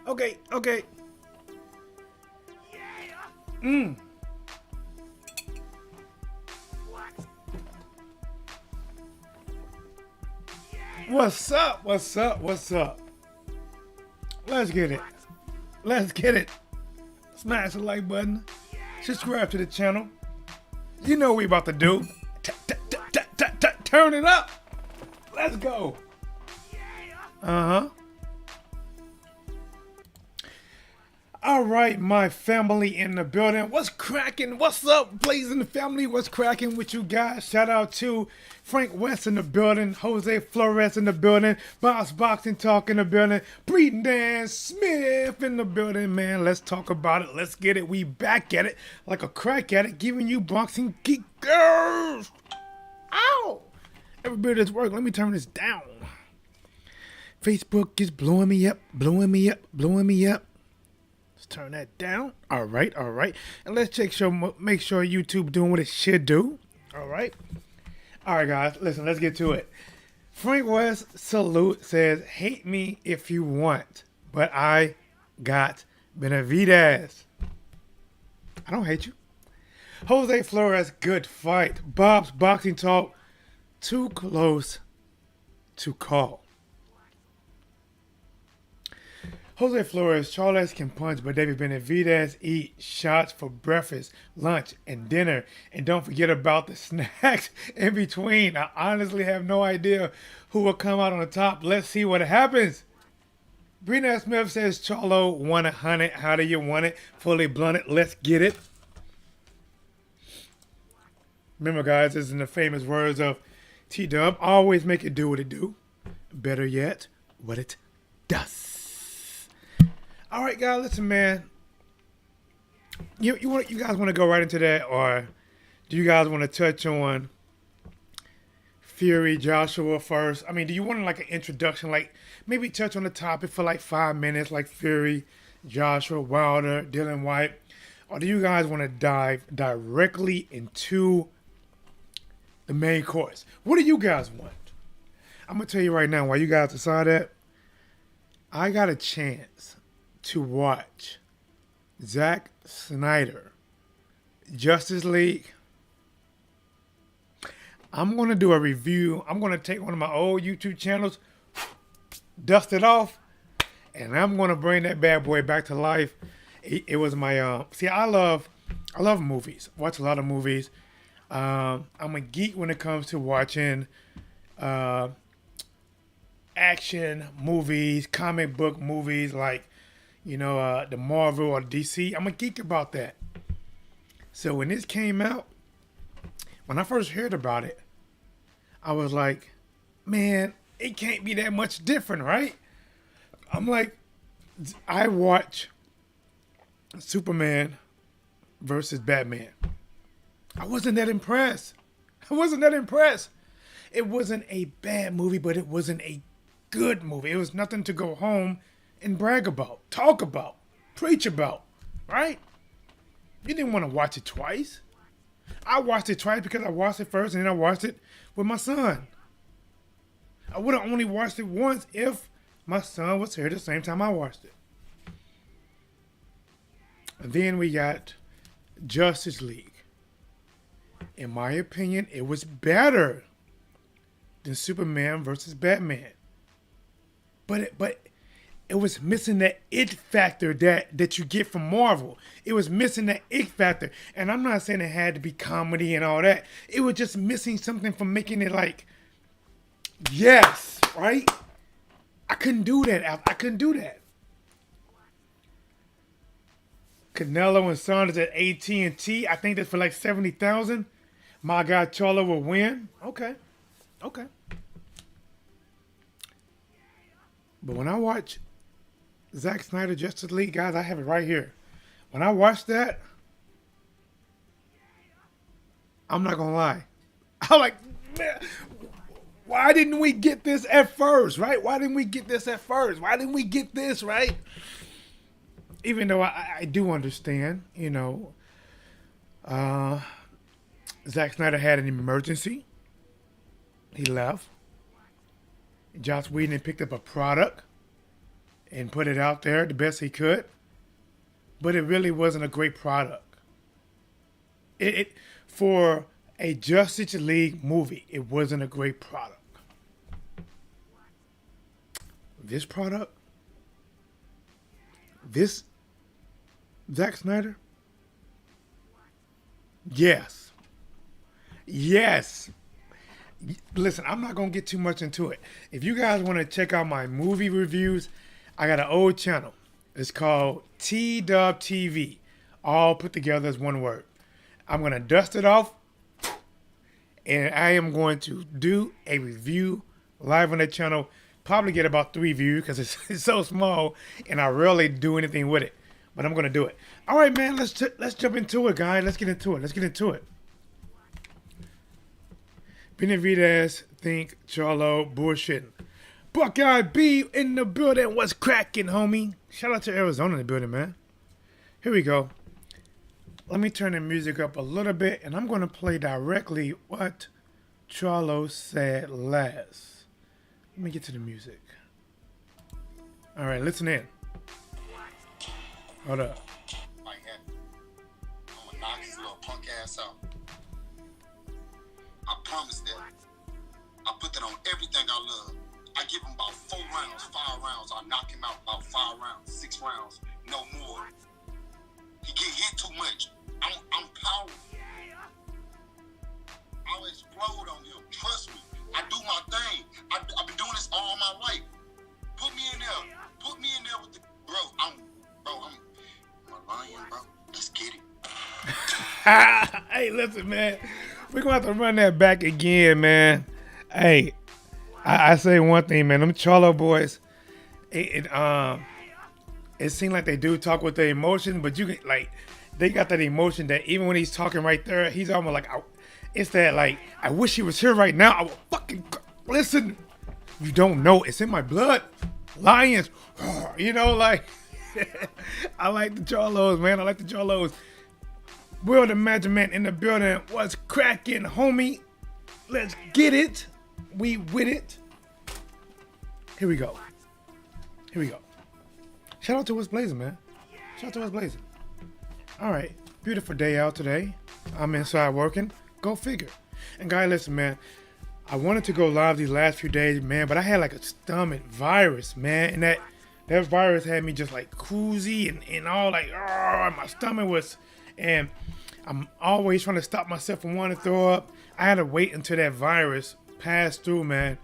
Okay, okay. Mmm. What's up? What's up? What's up? Let's get it. Let's get it. Smash the like button. Subscribe to the channel. You know what we about to do. Turn it up. Let's go. Uh-huh. All right, my family in the building. What's cracking? What's up, Blazing the family? What's cracking with you guys? Shout out to Frank West in the building, Jose Flores in the building, Boss Boxing Talk in the building, Breeden Dan Smith in the building, man. Let's talk about it. Let's get it. We back at it like a crack addict, giving you boxing geek girls. Ow! Everybody that's working, let me turn this down. Facebook is blowing me up, blowing me up, blowing me up. Let's turn that down. All right, all right. And let's make sure YouTube doing what it should do. All right. All right, guys. Listen, let's get to it. Frank West Salute says, hate me if you want, but I got Benavidez. I don't hate you. Jose Flores, good fight. Bob's Boxing Talk, too close to call. Jose Flores, Charles can punch, but David Benavidez eat shots for breakfast, lunch, and dinner. And don't forget about the snacks in between. I honestly have no idea who will come out on the top. Let's see what happens. Breeden Smith says, Charlo won 100. How do you want it? Fully blunted. Let's get it. Remember, guys, this is in the famous words of T-Dub. Always make it do what it do. Better yet, what it does. All right, guys, listen, man. You guys want to go right into that, or do you guys want to touch on Fury Joshua first? I mean, do you want like an introduction, like maybe touch on the topic for like 5 minutes, like Fury, Joshua, Wilder, Dylan White, or do you guys want to dive directly into the main course? What do you guys want? I'm gonna tell you right now. While you guys decide that, I got a chance to watch Zack Snyder, Justice League. I'm going to do a review. I'm going to take one of my old YouTube channels, dust it off, and I'm going to bring that bad boy back to life. It was my, see, I love movies. Watch a lot of movies. I'm a geek when it comes to watching action movies, comic book movies, like, you know, the Marvel or DC. I'm a geek about that. So when this came out, when I first heard about it, I was like, man, it can't be that much different, right? I'm like, I watch Superman versus Batman. I wasn't that impressed. It wasn't a bad movie, but it wasn't a good movie. It was nothing to go home and brag about, talk about, preach about, right? You didn't want to watch it twice. I watched it twice because I watched it first and then I watched it with my son. I would have only watched it once if my son was here at the same time I watched it. And then we got Justice League. In my opinion, it was better than Superman versus Batman. But it was missing that it factor that you get from Marvel. It was missing that it factor. And I'm not saying it had to be comedy and all that. It was just missing something from making it like, yes, right? I couldn't do that. I couldn't do that. Canelo and Saunders at AT&T. I think that's for like 70,000. My guy Charlo will win. Okay. But when I watch Zack Snyder Justice League, guys, I have it right here. When I watched that, I'm not gonna lie. I'm like, man, why didn't we get this at first, right? Why didn't we get this, right? Even though I do understand, you know, Zack Snyder had an emergency. He left. Joss Whedon picked up a product and put it out there the best he could. But it really wasn't a great product. It for a Justice League movie, it wasn't a great product. This product, this Zack Snyder, yes. Yes. Listen, I'm not going to get too much into it. If you guys want to check out my movie reviews, I got an old channel. It's called T-Dub TV, all put together as one word. I'm going to dust it off, and I am going to do a review live on that channel. Probably get about 3 views because it's so small, and I rarely do anything with it. But I'm going to do it. All right, man, let's jump into it, guys. Let's get into it. Benavidez think Charlo bullshitting. Buckeye B in the building. What's cracking, homie? Shout out to Arizona in the building, man. Here we go. Let me turn the music up a little bit, and I'm going to play directly what Charlo said last. Let me get to the music. All right, listen in. Hold up. I'm gonna knock his little punk ass out. I promise that. I put that on everything I love. I give him about 4 rounds, 5 rounds. I knock him out about 5 rounds, 6 rounds, no more. He get hit too much. I'm powerful. I'll explode on him. Trust me. I do my thing. I've been doing this all my life. Put me in there. Put me in there with the I'm a lion, bro. Let's get it. Hey, listen, man. We're going to have to run that back again, man. Hey, I say one thing, man. Them Charlo boys, it seems like they do talk with their emotion, but you can, like, they got that emotion that even when he's talking right there, he's almost like, it's that, like, I wish he was here right now. I would fucking, listen, you don't know. It's in my blood. Lions, you know, like, I like the Charlos, man. I like the Charlos. Will the Magic Man in the building. What's cracking, homie? Let's get it. We with it. Here we go. Shout out to What's Blazing, man. Shout out to What's Blazing. All right. Beautiful day out today. I'm inside working. Go figure. And guys, listen, man. I wanted to go live these last few days, man, but I had like a stomach virus, man. And that virus had me just like queasy and all like, my stomach was, and I'm always trying to stop myself from wanting to throw up. I had to wait until that virus passed through, man.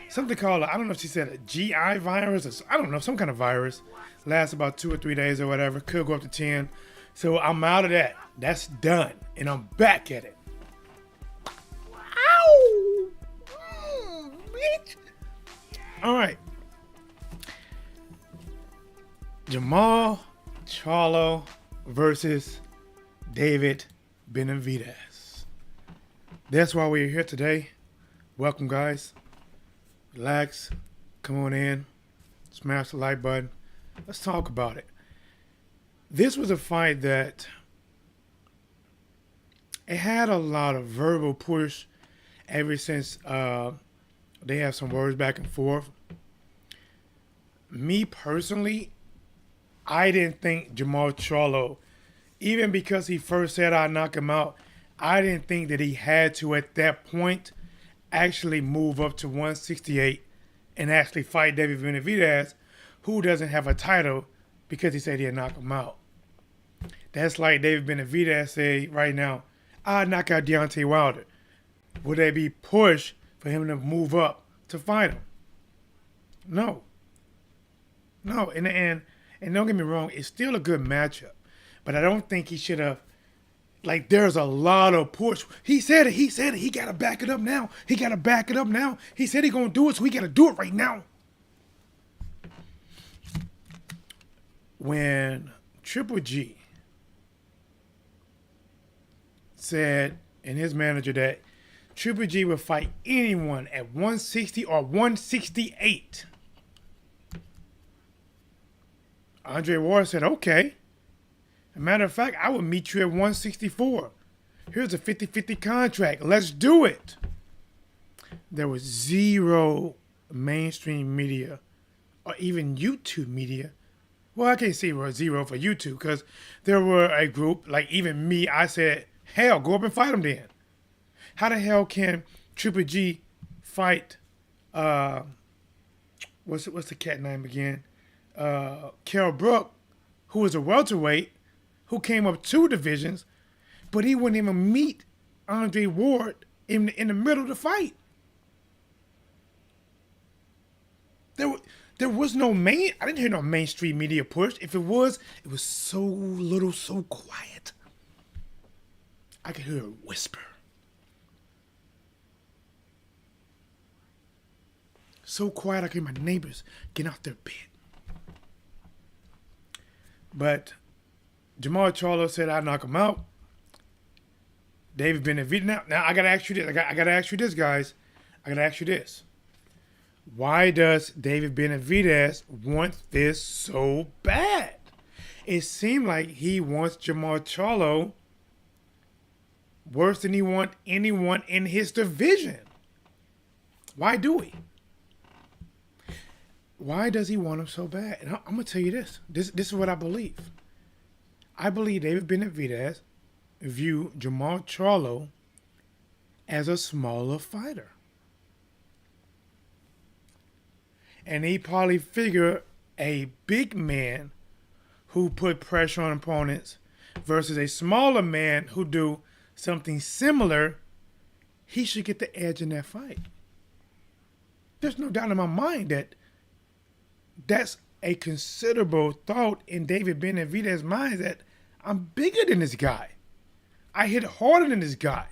Something called, I don't know if she said a GI virus, or I don't know, some kind of virus. Lasts about 2 or 3 days or whatever. Could go up to 10. So I'm out of that. That's done. And I'm back at it. Ow! Bitch. All right. Jermall Charlo versus David Benavidez. That's why we're here today. Welcome, guys. Relax. Come on in. Smash the like button. Let's talk about it. This was a fight that it had a lot of verbal push ever since they have some words back and forth. Me personally, I didn't think Jermall Charlo, even because he first said I'd knock him out, I didn't think that he had to at that point actually move up to 168 and actually fight David Benavidez, who doesn't have a title because he said he'd knock him out. That's like David Benavidez say right now, I'd knock out Deontay Wilder. Would there be push for him to move up to fight him? No. And don't get me wrong, it's still a good matchup. But I don't think he should have, like, there's a lot of push. He said it. He got to back it up now. He said he's going to do it, so he got to do it right now. When Triple G said, and his manager, that Triple G would fight anyone at 160 or 168, Andre Ward said, okay. As a matter of fact, I would meet you at 164. Here's a 50-50 contract. Let's do it. There was zero mainstream media or even YouTube media. Well, I can't say we're zero for YouTube because there were a group, like even me, I said, hell, go up and fight them then. How the hell can Triple G fight, what's the cat name again? Kell Brook, who was a welterweight, who came up 2 divisions, but he wouldn't even meet Andre Ward in the middle of the fight. There was no I didn't hear no mainstream media push. If it was so little, so quiet. I could hear a whisper. So quiet I could hear my neighbors getting out their bed. But Jermall Charlo said I'd knock him out. David Benavidez. Now I gotta ask you this. I gotta ask you this, guys. I gotta ask you this. Why does David Benavidez want this so bad? It seemed like he wants Jermall Charlo worse than he wants anyone in his division. Why do he? Why does he want him so bad? And I'm going to tell you this. This is what I believe. I believe David Benavidez view Jermall Charlo as a smaller fighter. And he probably figured a big man who put pressure on opponents versus a smaller man who do something similar, he should get the edge in that fight. There's no doubt in my mind that that's a considerable thought in David Benavidez's mind, that I'm bigger than this guy. I hit harder than this guy.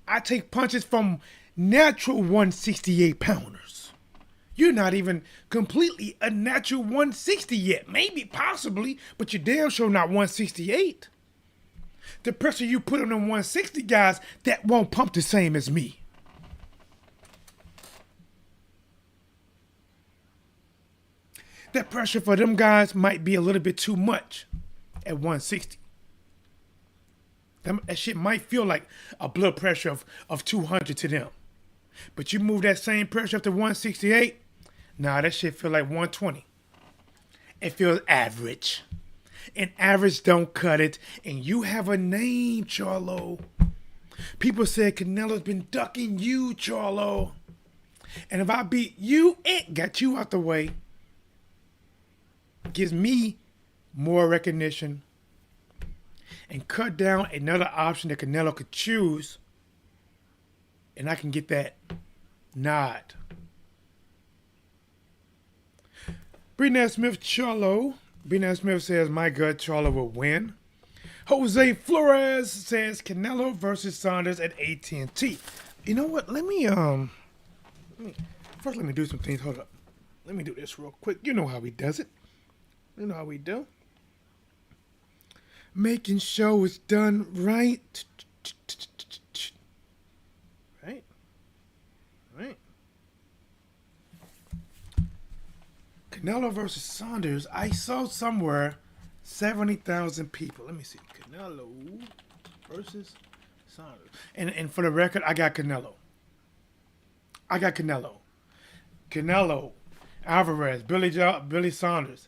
I take punches from natural 168 pounders. You're not even completely a natural 160 yet. Maybe, possibly, but you're damn sure not 168. The pressure you put on them 160 guys, that won't pump the same as me. That pressure for them guys might be a little bit too much at 160. That shit might feel like a blood pressure of 200 to them. But you move that same pressure up to 168, nah, that shit feel like 120. It feels average. And average don't cut it. And you have a name, Charlo. People said Canelo's been ducking you, Charlo. And if I beat you and got you out the way, gives me more recognition and cut down another option that Canelo could choose, and I can get that nod. Brennan Smith Charlo. Brennan Smith says, my gut, Charlo will win. Jose Flores says Canelo versus Saunders at AT&T. You know what? Let me do some things. Hold up. Let me do this real quick. You know how he does it. You know how we do. Making sure it's done right. Right. Right. Canelo versus Saunders. I saw somewhere 70,000 people. Let me see. Canelo versus Saunders. And for the record, I got Canelo. Canelo, Alvarez, Billy Saunders.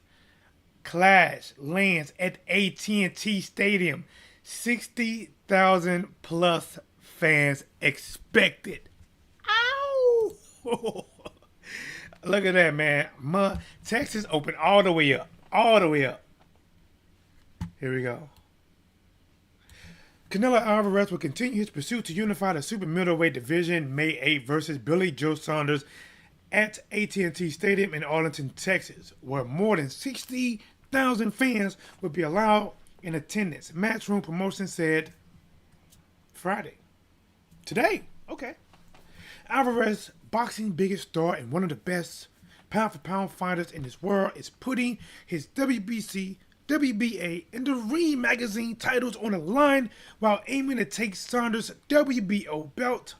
Clash lands at AT&T Stadium. 60,000 plus fans expected. Ow! Look at that, man. Texas open all the way up. All the way up. Here we go. Canelo Alvarez will continue his pursuit to unify the super middleweight division May 8 versus Billy Joe Saunders at AT&T Stadium in Arlington, Texas, where more than 60,000 fans will be allowed in attendance. Matchroom Promotion said Friday. Today. Okay. Alvarez, boxing biggest star and one of the best pound-for-pound fighters in this world, is putting his WBC, WBA, and the Ring magazine titles on the line while aiming to take Saunders' WBO belt.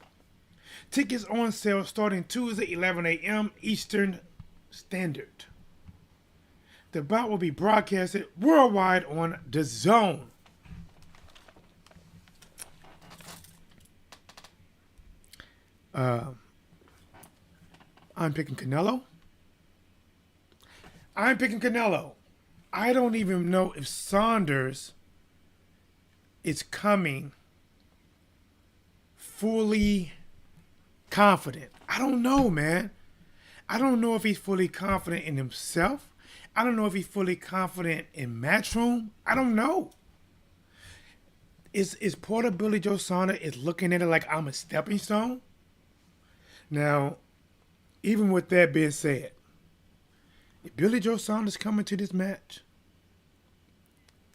Tickets on sale starting Tuesday, 11 a.m. Eastern Standard. The bout will be broadcasted worldwide on DAZN. I'm picking Canelo. I'm picking Canelo. I don't even know if Saunders is coming fully confident. I don't know, man. I don't know if he's fully confident in himself. I don't know if he's fully confident in Matchroom. I don't know. Is Porter Billy Joe Saunders is looking at it like I'm a stepping stone? Now, even with that being said, if Billy Joe Saunders coming to this match,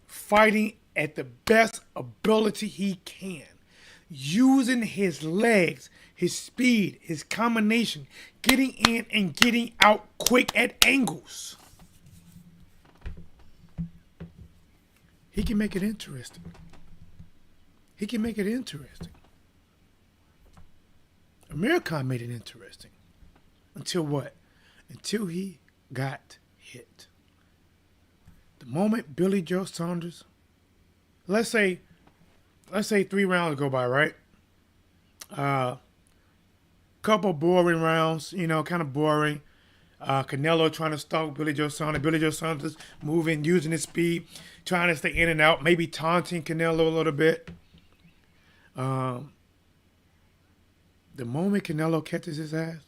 fighting at the best ability he can, using his legs, his speed, his combination, getting in and getting out quick at angles, he can make it interesting. He can make it interesting. America made it interesting. Until what? Until he got hit. The moment Billy Joe Saunders, let's say 3 rounds go by, right? Couple boring rounds, kind of boring. Canelo trying to stalk Billy Joe Saunders. Billy Joe Saunders moving, using his speed, trying to stay in and out, maybe taunting Canelo a little bit. The moment Canelo catches his ass,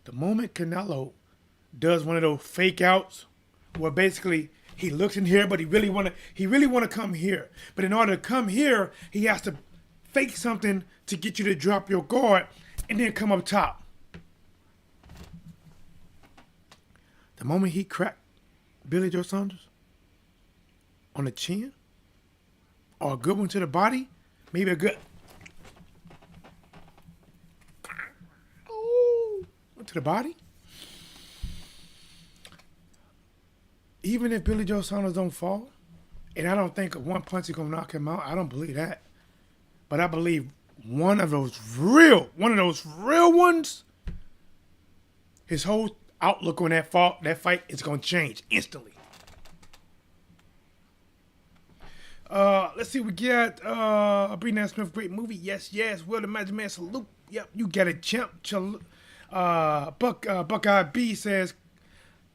the moment Canelo does one of those fake outs where basically he looks in here, but he really want to come here. But in order to come here, he has to fake something to get you to drop your guard and then come up top. The moment he cracked Billy Joe Saunders on the chin, or a good one to the body, maybe a good to the body. Even if Billy Joe Saunders don't fall, and I don't think one punch is gonna knock him out, I don't believe that. But I believe one of those real ones, his whole outlook on that fight is gonna change instantly. Let's see, we got Brenan Smith, great movie. Yes. Will the Magic Man salute. Yep, you get it, champ. Buckeye B says,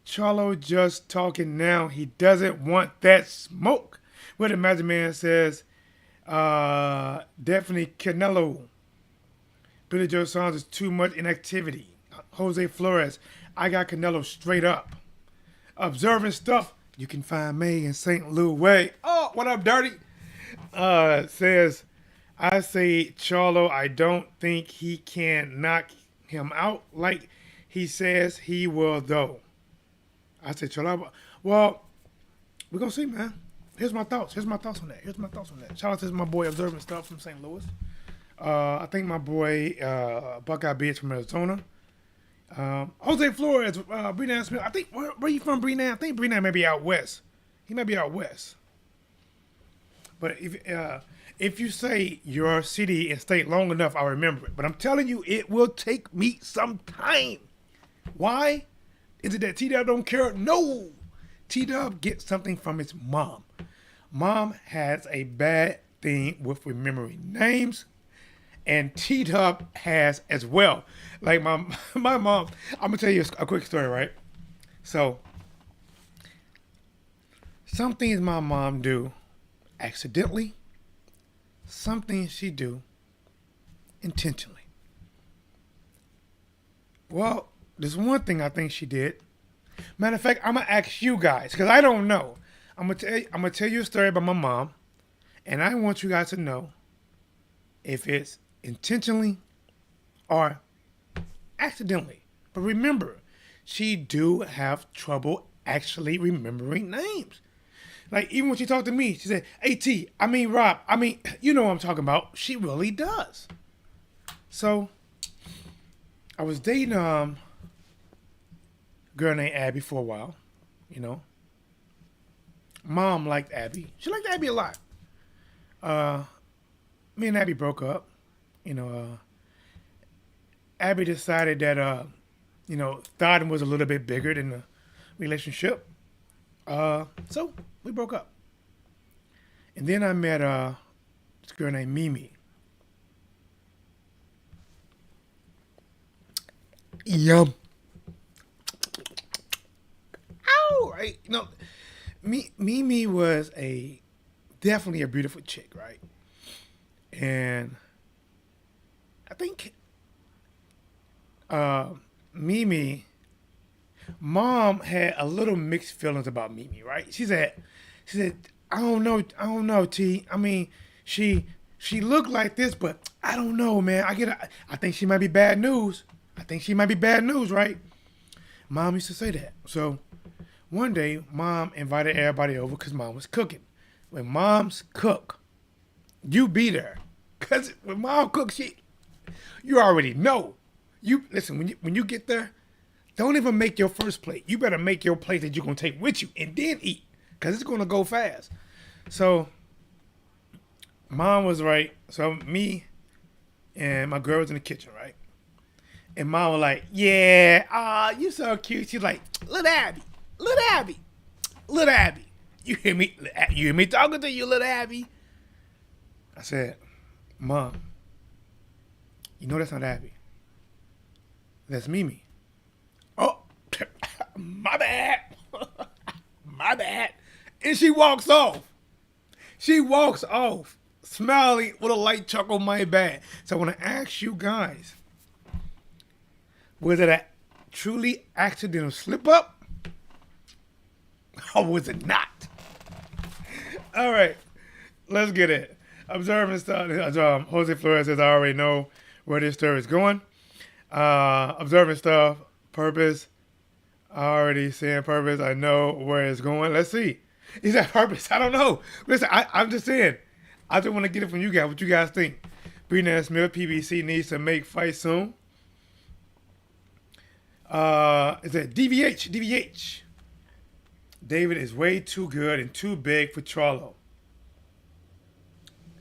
Charlo just talking now. He doesn't want that smoke. Will the Magic Man says, definitely Canelo. Billy Joe Saunders, too much inactivity. Jose Flores, I got Canelo straight up. Observing stuff. You can find me in St. Louis. Oh, what up, Dirty? Says, I say Charlo, I don't think he can knock him out like he says he will, though. I say Charlo. Well, we're going to see, man. Here's my thoughts on that. Shout out to my boy Observing Stuff from St. Louis. I think my boy Buckeye B is from Arizona. Jose Flores, Brenan Smith. I think, where you from, Brenan? I think Brenan may be out west. He may be out west. But if you say your city and state long enough, I'll remember it. But I'm telling you, it will take me some time. Why? Is it that T-Dub don't care? No. T-Dub gets something from his mom. Mom has a bad thing with remembering names. And T-Dub has as well. Like my mom, I'm going to tell you a quick story, right? So, some things my mom do accidentally, some things she do intentionally. Well, there's one thing I think she did. Matter of fact, I'm going to ask you guys, because I don't know. I'm going to tell you a story about my mom, and I want you guys to know if it's intentionally or accidentally. But remember, she do have trouble actually remembering names. Like, even when she talked to me, she said, A.T., I mean Rob, you know what I'm talking about. She really does. So, I was dating a girl named Abby for a while, Mom liked Abby. She liked Abby a lot. Me and Abby broke up. Abby decided that, Thotton was a little bit bigger than the relationship. So we broke up. And then I met this girl named Mimi. Yum. Ow! right? Mimi was definitely a beautiful chick, right? And I think uh, Mimi, mom had a little mixed feelings about Mimi, right? She said, I don't know, T. I mean, she looked like this, but I don't know, man. I think she might be bad news. I think she might be bad news, right? Mom used to say that. So one day, mom invited everybody over because mom was cooking. When moms cook, you be there. Cause when mom cooks, you already know. You listen when you get there, don't even make your first plate. You better make your plate that you're gonna take with you and then eat, cause it's gonna go fast. So mom was right. So me and my girl was in the kitchen, right? And mom was like, "Yeah, you so cute." She's like, "Little Abby, little Abby, little Abby." You hear me? You hear me talking to you, little Abby? I said, "Mom, you know that's not Abby. That's Mimi." Oh, my bad. My bad. And she walks off. She walks off, smiling with a light chuckle, my bad. So I want to ask you guys, was it a truly accidental slip up? Or was it not? All right, let's get it. Observing stuff. Jose Flores says, I already know where this story is going. Observing stuff, purpose. I already saying purpose. I know where it's going. Let's see. Is that purpose? I don't know. Listen, I'm just saying. I just want to get it from you guys. What you guys think? Breeden Smith, PBC needs to make fight soon. Is it DVH? DVH. David is way too good and too big for Charlo.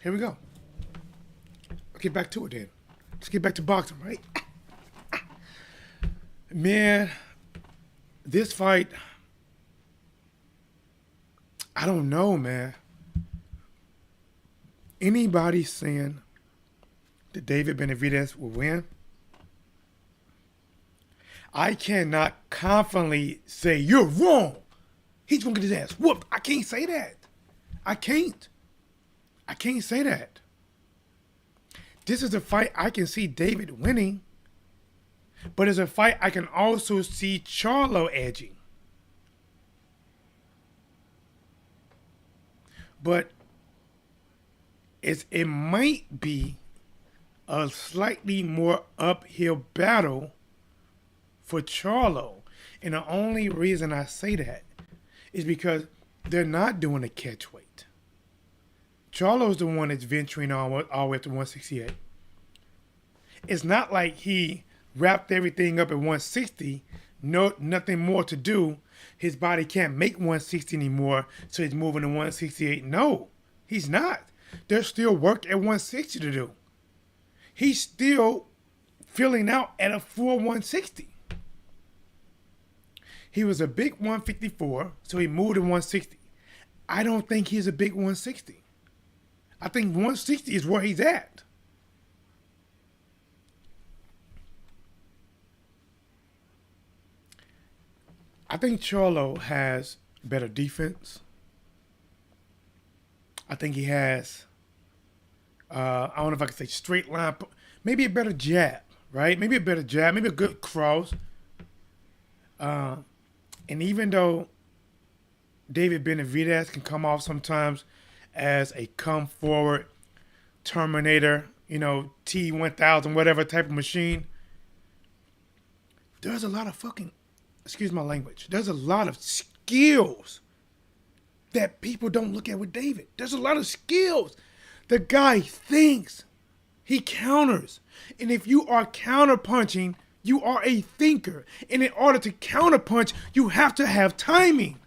Here we go. Let's get back to it then. Let's get back to boxing, right? Man, this fight, I don't know, man. Anybody saying that David Benavidez will win? I cannot confidently say you're wrong. He's gonna get his ass whooped. I can't say that. I can't say that. This is a fight I can see David winning, but it's a fight I can also see Charlo edging. But it might be a slightly more uphill battle for Charlo. And the only reason I say that is because they're not doing a catch weight. Charlo's the one that's venturing all the way up to 168. It's not like he wrapped everything up at 160, nothing more to do. His body can't make 160 anymore, so he's moving to 168. No, he's not. There's still work at 160 to do. He's still filling out at a full 160. He was a big 154, so he moved to 160. I don't think he's a big 160. I think 160 is where he's at. I think Charlo has better defense. I think he has, I don't know if I can say straight line, maybe a better jab, right? Maybe a better jab, maybe a good cross. And even though David Benavidez can come off sometimes as a come forward Terminator, T-1000, whatever type of machine, there's a lot of excuse my language, there's a lot of skills that people don't look at with David. There's a lot of skills. The guy thinks. He counters. And if you are counterpunching, you are a thinker. And in order to counterpunch, you have to have timing.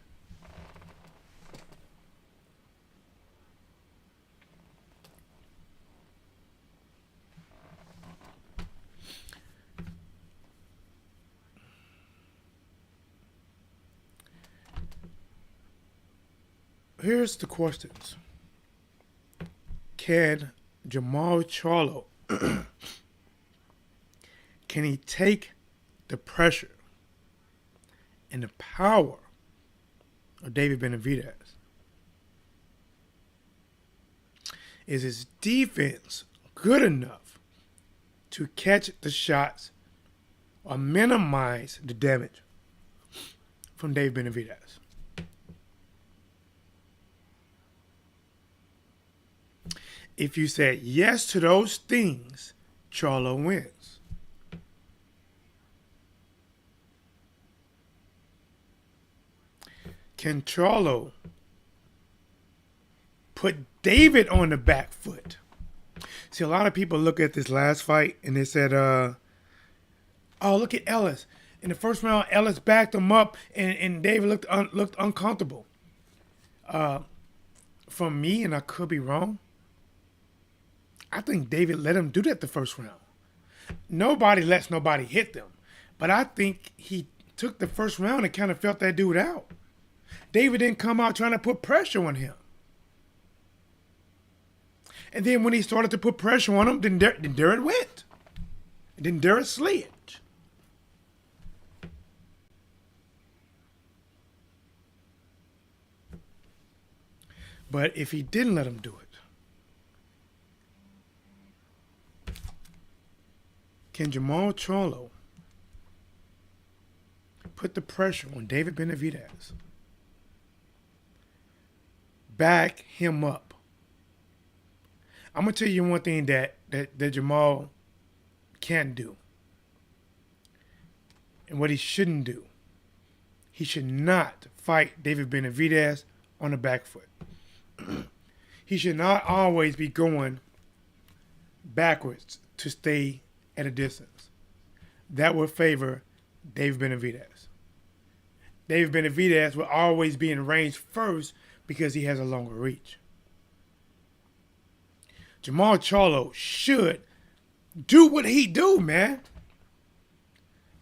Here's the questions. Can Jermall Charlo, can he take the pressure and the power or David Benavidez? Is his defense good enough to catch the shots or minimize the damage from David Benavidez? If you said yes to those things, Charlo wins. Can Charlo put David on the back foot? See, a lot of people look at this last fight and they said, oh, look at Ellis. In the first round, Ellis backed him up and David looked uncomfortable. From me, and I could be wrong, I think David let him do that the first round. Nobody lets nobody hit them. But I think he took the first round and kind of felt that dude out. David didn't come out trying to put pressure on him. And then when he started to put pressure on him, then there it went. And then there it slid. But if he didn't let him do it, can Jermall Charlo put the pressure on David Benavidez, back him up? I'm going to tell you one thing that Jermall can't do and what he shouldn't do. He should not fight David Benavidez on the back foot. He should not always be going backwards to stay at a distance. That would favor David Benavidez. David Benavidez will always be in range first because he has a longer reach. Jermall Charlo should do what he do, man.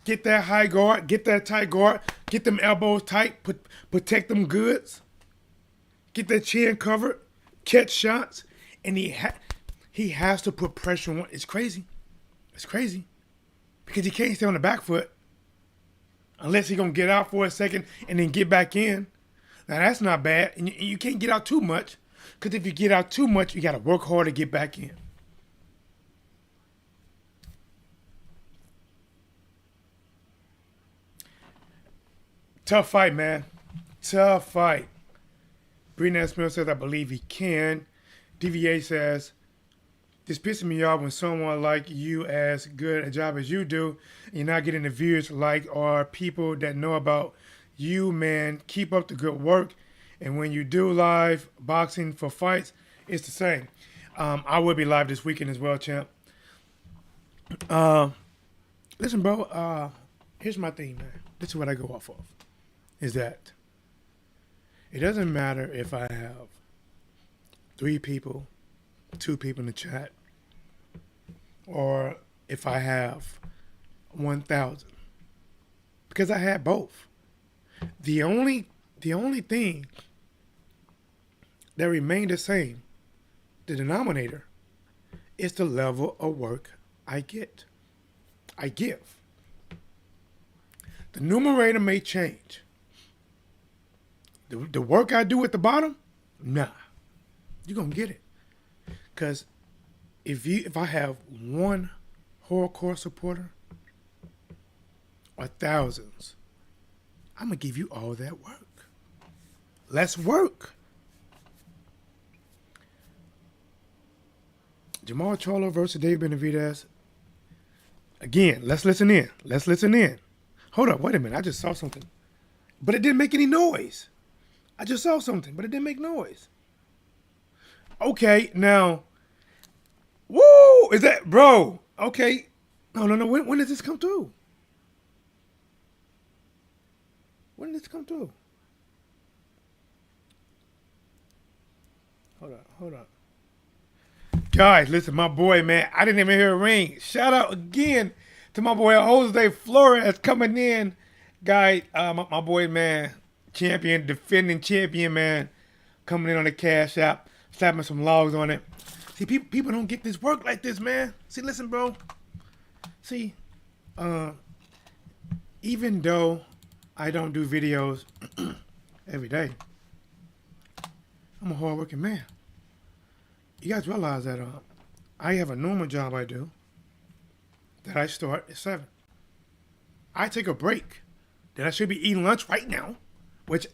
Get that high guard, get that tight guard, get them elbows tight, protect them goods, get that chin covered, catch shots, and he has to put pressure on. It's crazy. It's crazy because he can't stay on the back foot unless he's going to get out for a second and then get back in. Now, that's not bad. And you can't get out too much because if you get out too much, you got to work hard to get back in. Tough fight, man. Tough fight. Brenan Smith says, I believe he can. DVA says, this pisses me off when someone like you as good a job as you do, and you're not getting the viewers like or people that know about you, man. Keep up the good work. And when you do live boxing for fights, it's the same. I will be live this weekend as well, champ. Listen, bro, here's my thing, man. This is what I go off of. Is that it doesn't matter if I have 3 people, 2 people in the chat, or if I have 1,000, because I had both. The only thing that remained the same, the denominator, is the level of work I get. I give. The numerator may change. The work I do at the bottom, nah, you're gonna get it. Cause if I have 1 hardcore supporter or thousands, I'm gonna give you all that work. Let's work. Jermall Charlo versus David Benavidez. Again, let's listen in. Let's listen in. Hold up, wait a minute. I just saw something. But it didn't make any noise. I just saw something, but it didn't make noise. Okay, now. Woo! Is that, bro? Okay. No. When does this come through? When did this come through? Hold up. Guys, listen, my boy, man, I didn't even hear a ring. Shout out again to my boy Jose Flores coming in. Guy, my boy, man, champion, defending champion, man, coming in on the Cash App, slapping some logs on it. See, people don't get this work like this, man. See, listen, bro. See, even though I don't do videos every day. I'm a hard-working man. You guys realize that I have a normal job I do that I start at 7. I take a break. Then I should be eating lunch right now, which,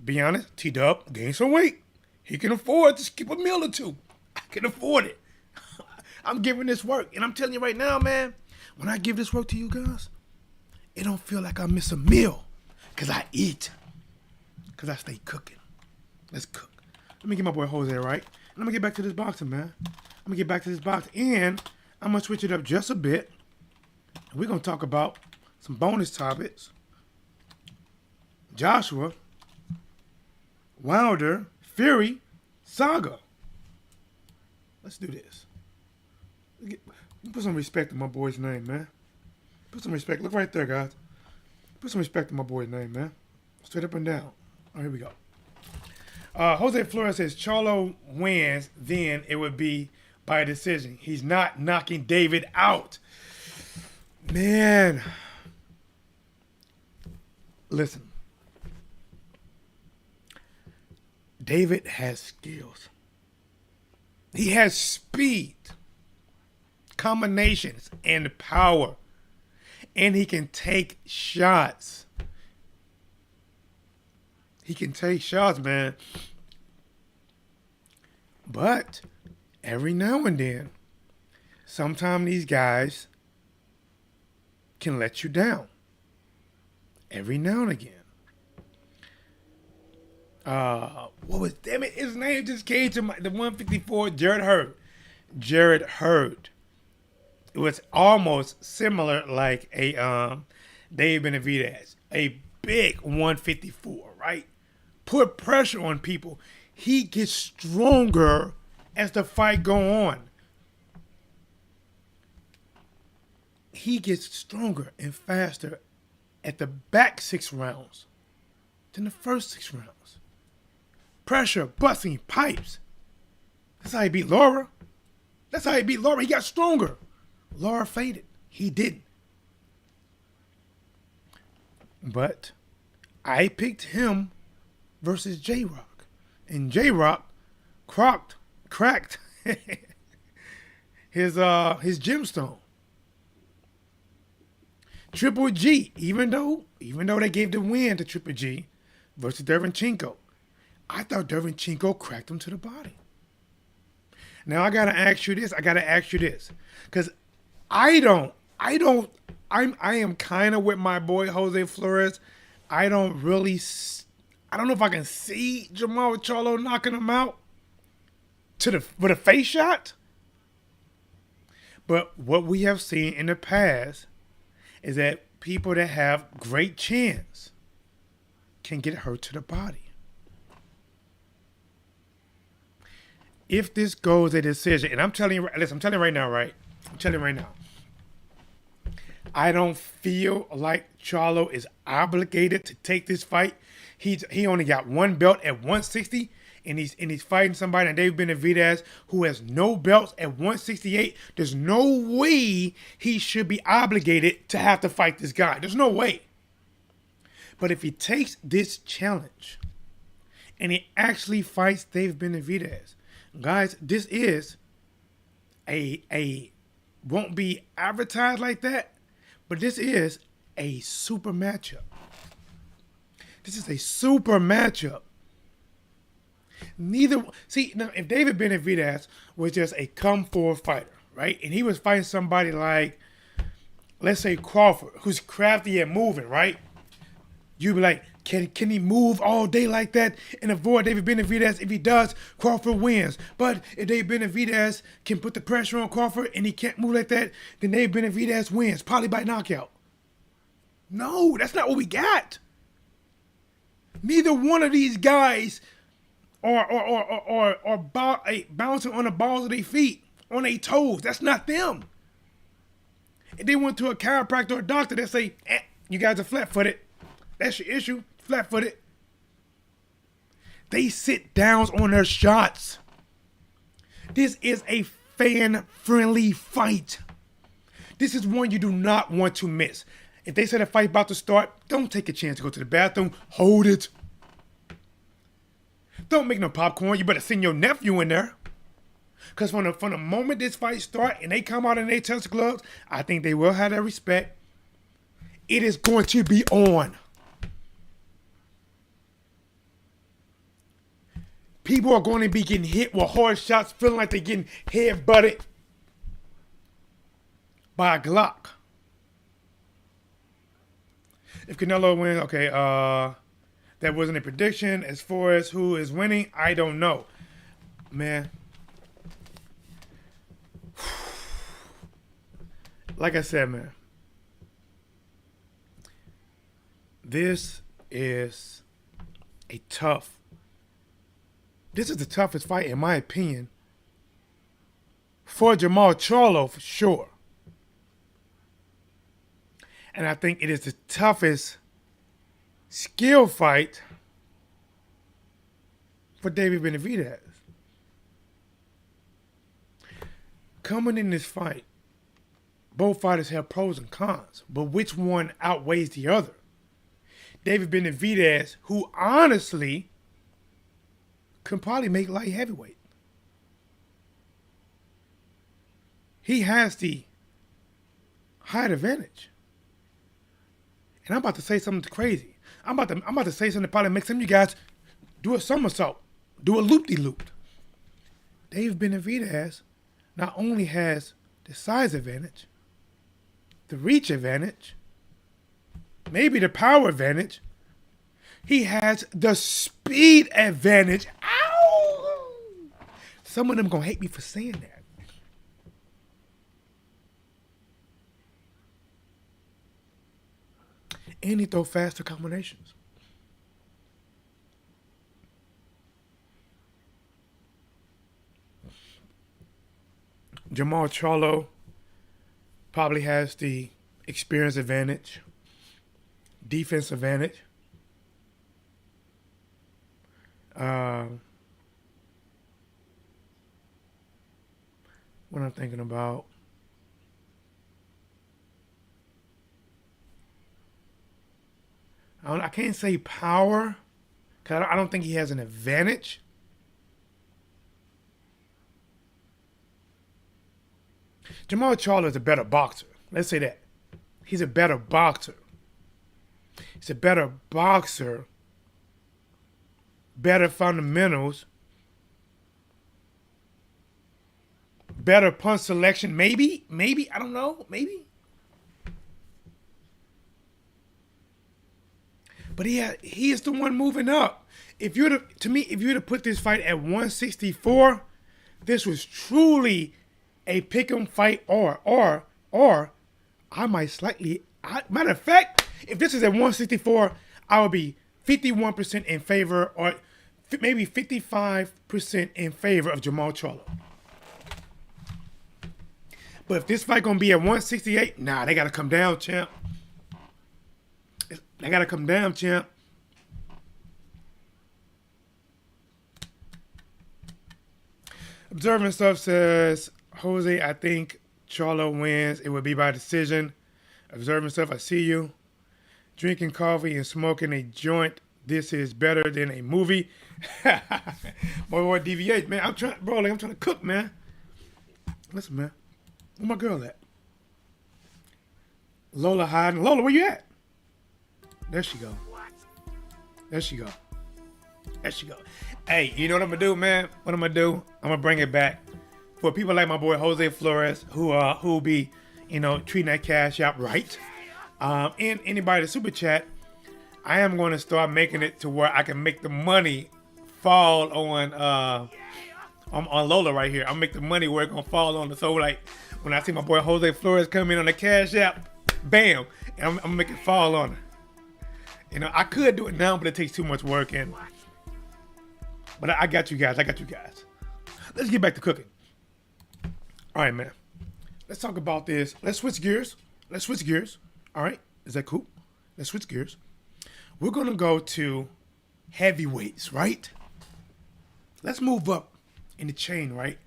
be honest, T-Dub gained some weight. He can afford to skip a meal or two. I can afford it. I'm giving this work. And I'm telling you right now, man, when I give this work to you guys, it don't feel like I miss a meal because I eat, because I stay cooking. Let's cook. Let me get my boy Jose right. And I'm going to get back to this boxing, man. I'm going to get back to this boxing. And I'm going to switch it up just a bit. And we're going to talk about some bonus topics. Joshua, Wilder, Fury, Saga. Let's do this. Put some respect in my boy's name, man. Put some respect. Look right there, guys. Put some respect in my boy's name, man. Straight up and down. All right, here we go. Jose Flores says Charlo wins, then it would be by decision. He's not knocking David out. Man. Listen. David has skills. He has speed, combinations, and power. And he can take shots. He can take shots, man. But every now and then, sometimes these guys can let you down. Every now and again. Damn it, his name just came to the 154, Jarrett Hurd. Jarrett Hurd. It was almost similar like a Dave Benavidez. A big 154, right? Put pressure on people. He gets stronger as the fight go on. He gets stronger and faster at the back 6 rounds than the first 6 rounds. Pressure, busting, pipes. That's how he beat Laura. That's how he beat Laura. He got stronger. Laura faded. He didn't. But I picked him versus J-Rock. And J-Rock cracked his gemstone. Triple G, even though they gave the win to Triple G versus Derevyanchenko, I thought Derevyanchenko cracked him to the body. Now I gotta ask you this. Because I am kind of with my boy Jose Flores. I don't know if I can see Jermall Charlo knocking him out with a face shot. But what we have seen in the past is that people that have great chins can get hurt to the body. If this goes a decision, and I'm telling you right now, I don't feel like Charlo is obligated to take this fight. He only got one belt at 160, and he's fighting somebody like David Benavidez who has no belts at 168. There's no way he should be obligated to have to fight this guy. There's no way. But if he takes this challenge and he actually fights David Benavidez, guys, this is a won't be advertised like that, but this is a super matchup. This is a super matchup. If David Benavidez was just a come-forward fighter, right, and he was fighting somebody like, let's say Crawford, who's crafty and moving, right, you'd be like, Can he move all day like that and avoid David Benavidez? If he does, Crawford wins. But if David Benavidez can put the pressure on Crawford and he can't move like that, then David Benavidez wins, probably by knockout. No, that's not what we got. Neither one of these guys are bouncing on the balls of their feet, on their toes. That's not them. If they went to a chiropractor or a doctor, they say, you guys are flat-footed. That's your issue. Flat-footed. They sit down on their shots. This is a fan-friendly fight. This is one you do not want to miss. If they say the fight's about to start, don't take a chance to go to the bathroom. Hold it. Don't make no popcorn. You better send your nephew in there. Because from the moment this fight starts and they come out in their touch gloves, I think they will have that respect. It is going to be on. People are going to be getting hit with hard shots, feeling like they're getting head-butted by a Glock. If Canelo wins, okay, that wasn't a prediction. As far as who is winning, I don't know. Man. Like I said, man. This is the toughest fight, in my opinion, for Jermall Charlo, for sure. And I think it is the toughest skill fight for David Benavidez. Coming in this fight, both fighters have pros and cons, but which one outweighs the other? David Benavidez, who honestly can probably make light heavyweight. He has the height advantage. And I'm about to say something crazy. I'm about to say something that probably makes some of you guys do a somersault, do a loop-de-loop. David Benavidez not only has the size advantage, the reach advantage, maybe the power advantage, he has the speed advantage. Ow! Some of them gonna hate me for saying that. And he throw faster combinations. Jermall Charlo probably has the experience advantage, defense advantage. What I'm thinking about. I can't say power, because I don't think he has an advantage. Jermall Charlo is a better boxer. Let's say that. He's a better boxer. He's a better boxer. Better fundamentals. Better punch selection. Maybe. I don't know. Maybe. But he is the one moving up. If you were to put this fight at 164, this was truly a pick'em fight, or I might slightly. Matter of fact, if this is at 164, I would be 51% in favor, or maybe 55% in favor of Jermall Charlo. But if this fight gonna be at 168, nah, they gotta come down, champ. They gotta come down, champ. Observing stuff says, Jose, I think Charlo wins. It would be by decision. Observing stuff, I see you. Drinking coffee and smoking a joint. This is better than a movie. Boy, DVH, man. I'm trying to cook, man. Listen, man. Where my girl at? Lola hiding. Lola, where you at? There she go. There she go. There she go. Hey, you know what I'm gonna do, man? What I'm gonna do? I'm gonna bring it back for people like my boy Jose Flores, who be, treating that cash out right. And anybody that super chat, I am going to start making it to where I can make the money fall on Lola right here. I'll make the money where it's gonna fall on the. So like when I see my boy Jose Flores come in on the cash app, bam, and I'm gonna make it fall on her. I could do it now, but it takes too much work. But I got you guys. Let's get back to cooking. All right, man. Let's talk about this. Let's switch gears. All right. Is that cool? Let's switch gears. We're going to go to heavyweights, right? Let's move up in the chain, right?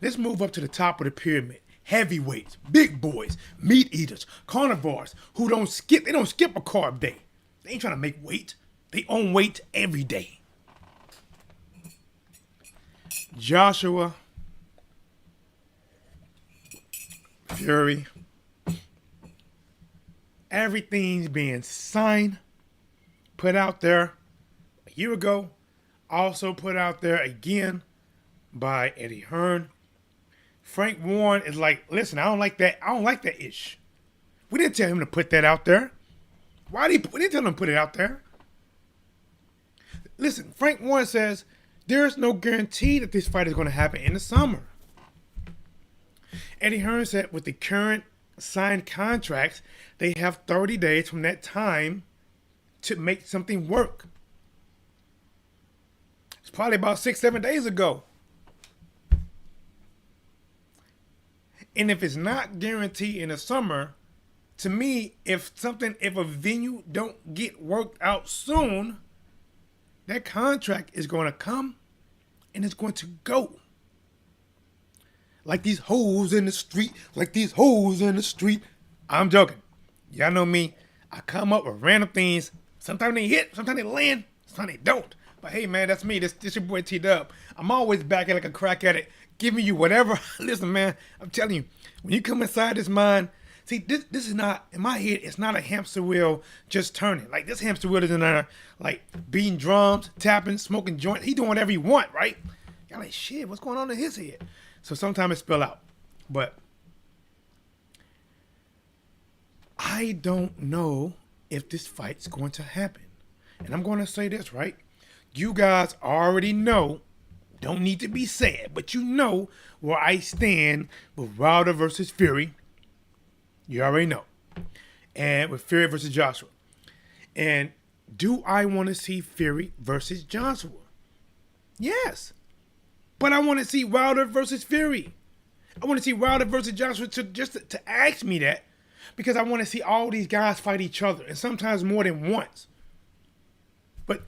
Let's move up to the top of the pyramid. Heavyweights, big boys, meat eaters, carnivores who don't skip a carb day. They ain't trying to make weight. They own weight every day. Joshua, Fury, everything's being signed, put out there a year ago, also put out there again by Eddie Hearn. Frank Warren is like, listen, I don't like that. I don't like that ish. We didn't tell him to put that out there. We didn't tell him to put it out there. Listen, Frank Warren says there's no guarantee that this fight is going to happen in the summer. Eddie Hearn said with the current signed contracts, they have 30 days from that time to make something work. It's probably about 6-7 days ago. And if it's not guaranteed in the summer, to me, if a venue don't get worked out soon, that contract is going to come and it's going to go. Like these hoes in the street, I'm joking. Y'all know me. I come up with random things. Sometimes they hit, sometimes they land, sometimes they don't. But hey, man, that's me. This your boy T-Dub. I'm always back at like a crack at it, giving you whatever. Listen, man, I'm telling you, when you come inside this mind, see, this is not, in my head, it's not a hamster wheel just turning. Like, this hamster wheel is in there, like, beating drums, tapping, smoking joints. He doing whatever he want, right? Y'all like, shit, what's going on in his head? So sometimes it spill out. But I don't know if this fight's going to happen. And I'm going to say this, right? You guys already know, don't need to be said, but you know where I stand with Wilder versus Fury. You already know. And with Fury versus Joshua. And do I want to see Fury versus Joshua? Yes. But I want to see Wilder versus Fury. I want to see Wilder versus Joshua to ask me that. Because I want to see all these guys fight each other. And sometimes more than once. But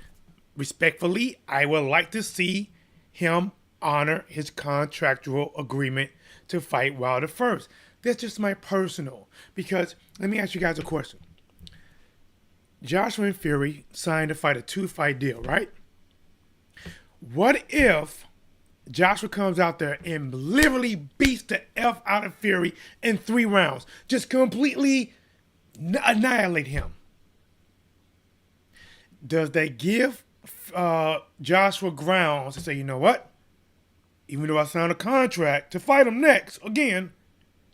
respectfully, I would like to see him honor his contractual agreement to fight Wilder first. That's just my personal. Because let me ask you guys a question. Joshua and Fury signed to fight a 2-fight deal, right? What if Joshua comes out there and literally beats the F out of Fury in 3 rounds? Just completely annihilate him. Does they give Joshua grounds to say, you know what? Even though I signed a contract to fight him next, again,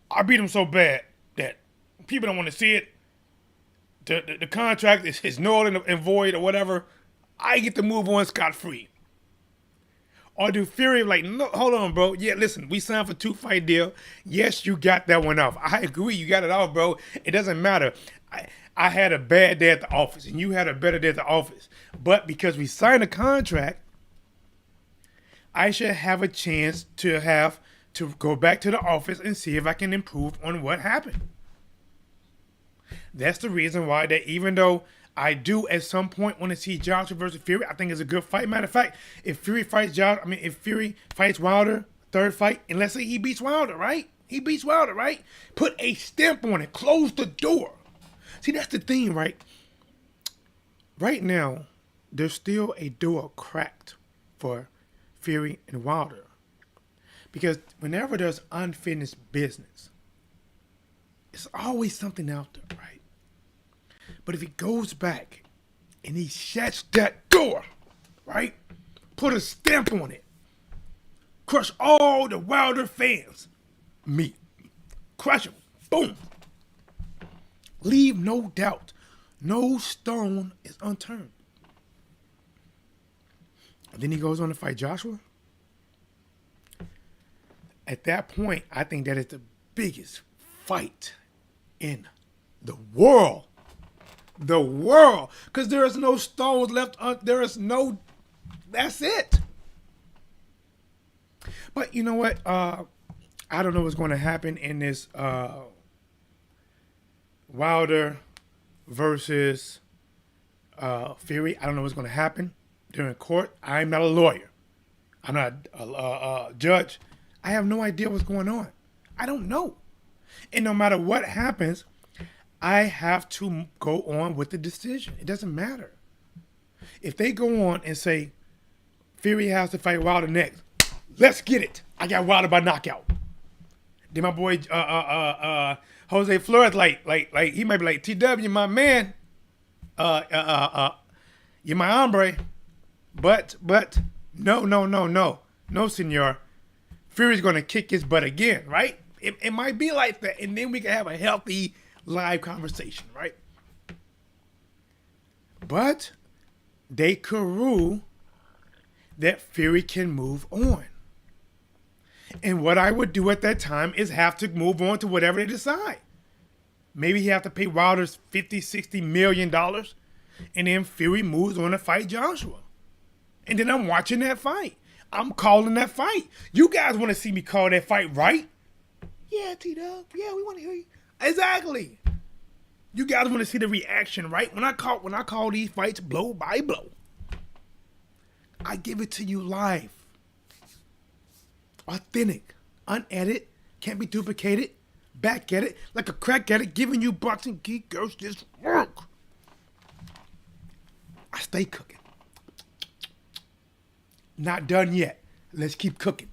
I beat him so bad that people don't want to see it. The contract is null and void or whatever. I get to move on scot-free. Or do Fury like, no, hold on, bro. Yeah, listen, we signed for a 2-fight deal. Yes, you got that one off. I agree, you got it off, bro. It doesn't matter. I had a bad day at the office, and you had a better day at the office. But because we signed a contract, I should have a chance to go back to the office and see if I can improve on what happened. That's the reason why that even though I do at some point want to see Joshua versus Fury, I think it's a good fight. Matter of fact, if Fury fights Wilder, 3rd fight, and let's say he beats Wilder, right? Put a stamp on it. Close the door. See, that's the thing, right? Right now, there's still a door cracked for Fury and Wilder. Because whenever there's unfinished business, it's always something out there, right? But if he goes back and he shuts that door, right? Put a stamp on it. Crush all the Wilder fans. Me. Crush them. Boom. Leave no doubt. No stone is unturned. And then he goes on to fight Joshua. At that point, I think that is the biggest fight in the world. The world. Because there is no stones left. That's it. But you know what? I don't know what's going to happen in this Wilder versus Fury. I don't know what's going to happen during court. I'm not a lawyer. I'm not a judge. I have no idea what's going on. I don't know. And no matter what happens, I have to go on with the decision. It doesn't matter. If they go on and say Fury has to fight Wilder next, Let's get it. I got Wilder by knockout. Then my boy Jose Flores like he might be like, TW, my man, you're my hombre, but no, senor. Fury's gonna kick his butt again, right? It might be like that, and then we can have a healthy live conversation, right? But they could rule that Fury can move on. And what I would do at that time is have to move on to whatever they decide. Maybe he have to pay Wilder's $50-60 million, and then Fury moves on to fight Joshua. And then I'm watching that fight. I'm calling that fight. You guys want to see me call that fight, right? Yeah, T-Dub. Yeah, we want to hear you. Exactly. You guys want to see the reaction, right? When I call these fights blow by blow, I give it to you live. Authentic, unedited, can't be duplicated, back at it, like a crack at it, giving you boxing geek girls this work. I stay cooking. Not done yet. Let's keep cooking.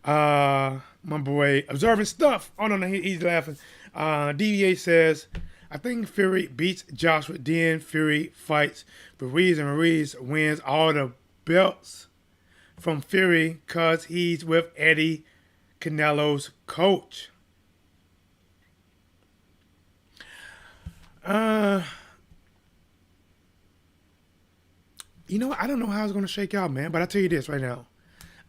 My boy, observing stuff. Oh, no, he's laughing. DVA says, I think Fury beats Joshua, then Fury fights Ruiz, and Ruiz wins all the belts from Fury because he's with Eddie Canelo's coach. You know, I don't know how it's going to shake out, man, but I'll tell you this right now.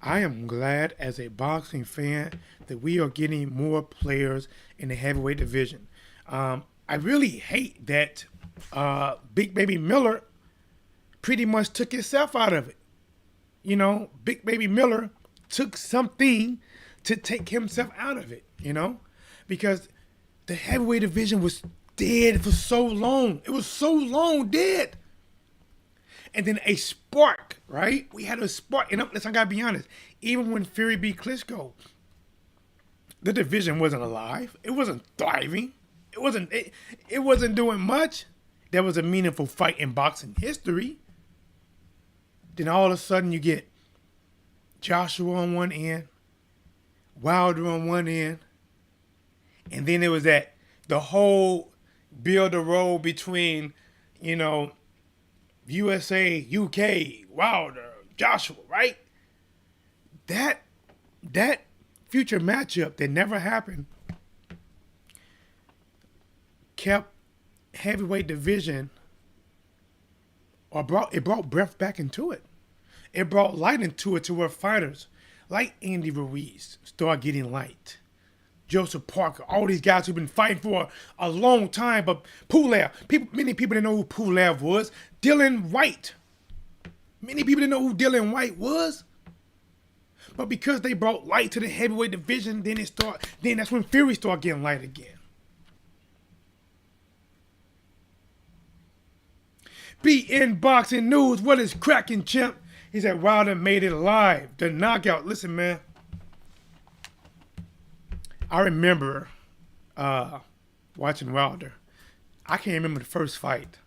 I am glad as a boxing fan that we are getting more players in the heavyweight division. I really hate that Big Baby Miller pretty much took himself out of it. You know, Big Baby Miller took something to take himself out of it, you know, because the heavyweight division was dead for so long. It was so long dead. And then a spark, right? We had a spark. And listen, I gotta be honest. Even when Fury beat Klitschko, the division wasn't alive. It wasn't thriving. It wasn't doing much. There was a meaningful fight in boxing history. Then all of a sudden you get Joshua on one end, Wilder on one end, and then there was the whole build a road between, you know, USA, UK, Wilder, Joshua, right? That future matchup that never happened kept heavyweight division, or brought breath back into it. It brought light into it to where fighters like Andy Ruiz start getting light. Joseph Parker, all these guys who've been fighting for a long time, but Pulev, many people didn't know who Pulev was. Dylan White, many people didn't know who Dylan White was. But because they brought light to the heavyweight division, then that's when Fury started getting light again. BN Boxing News, what is cracking, champ? He said Wilder made it live. The knockout. Listen, man. I remember watching Wilder. I can't remember the first fight.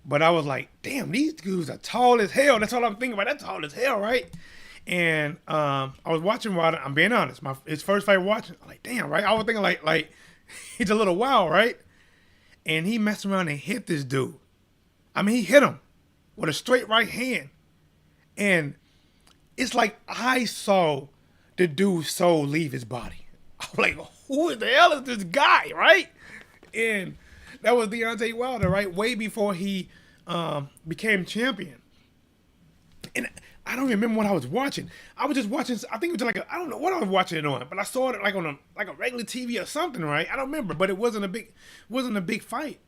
But I was like, damn, these dudes are tall as hell. That's all I'm thinking about. That's tall as hell, right? And I was watching Wilder. I'm being honest. His first fight watching, I'm like, damn, right? I was thinking like he's a little wild, right? And he messed around and hit this dude. I mean, he hit him with a straight right hand. And it's like I saw the dude's soul leave his body. I was like, who the hell is this guy, right? And that was Deontay Wilder, right? Way before he became champion. And I don't remember what I was watching. I was just watching, I think it was like I don't know what I was watching it on, but I saw it like on a regular TV or something, right? I don't remember, but it wasn't a big fight.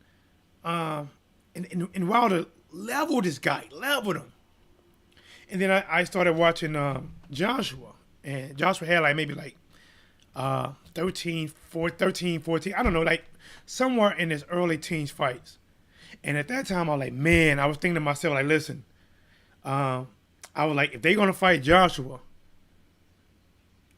And Wilder leveled this guy, leveled him. And then I started watching Joshua. And Joshua had like maybe like 13, 14, I don't know, like somewhere in his early teens fights. And at that time, I was like, man, I was thinking to myself, like, listen, I was like, if they're going to fight Joshua,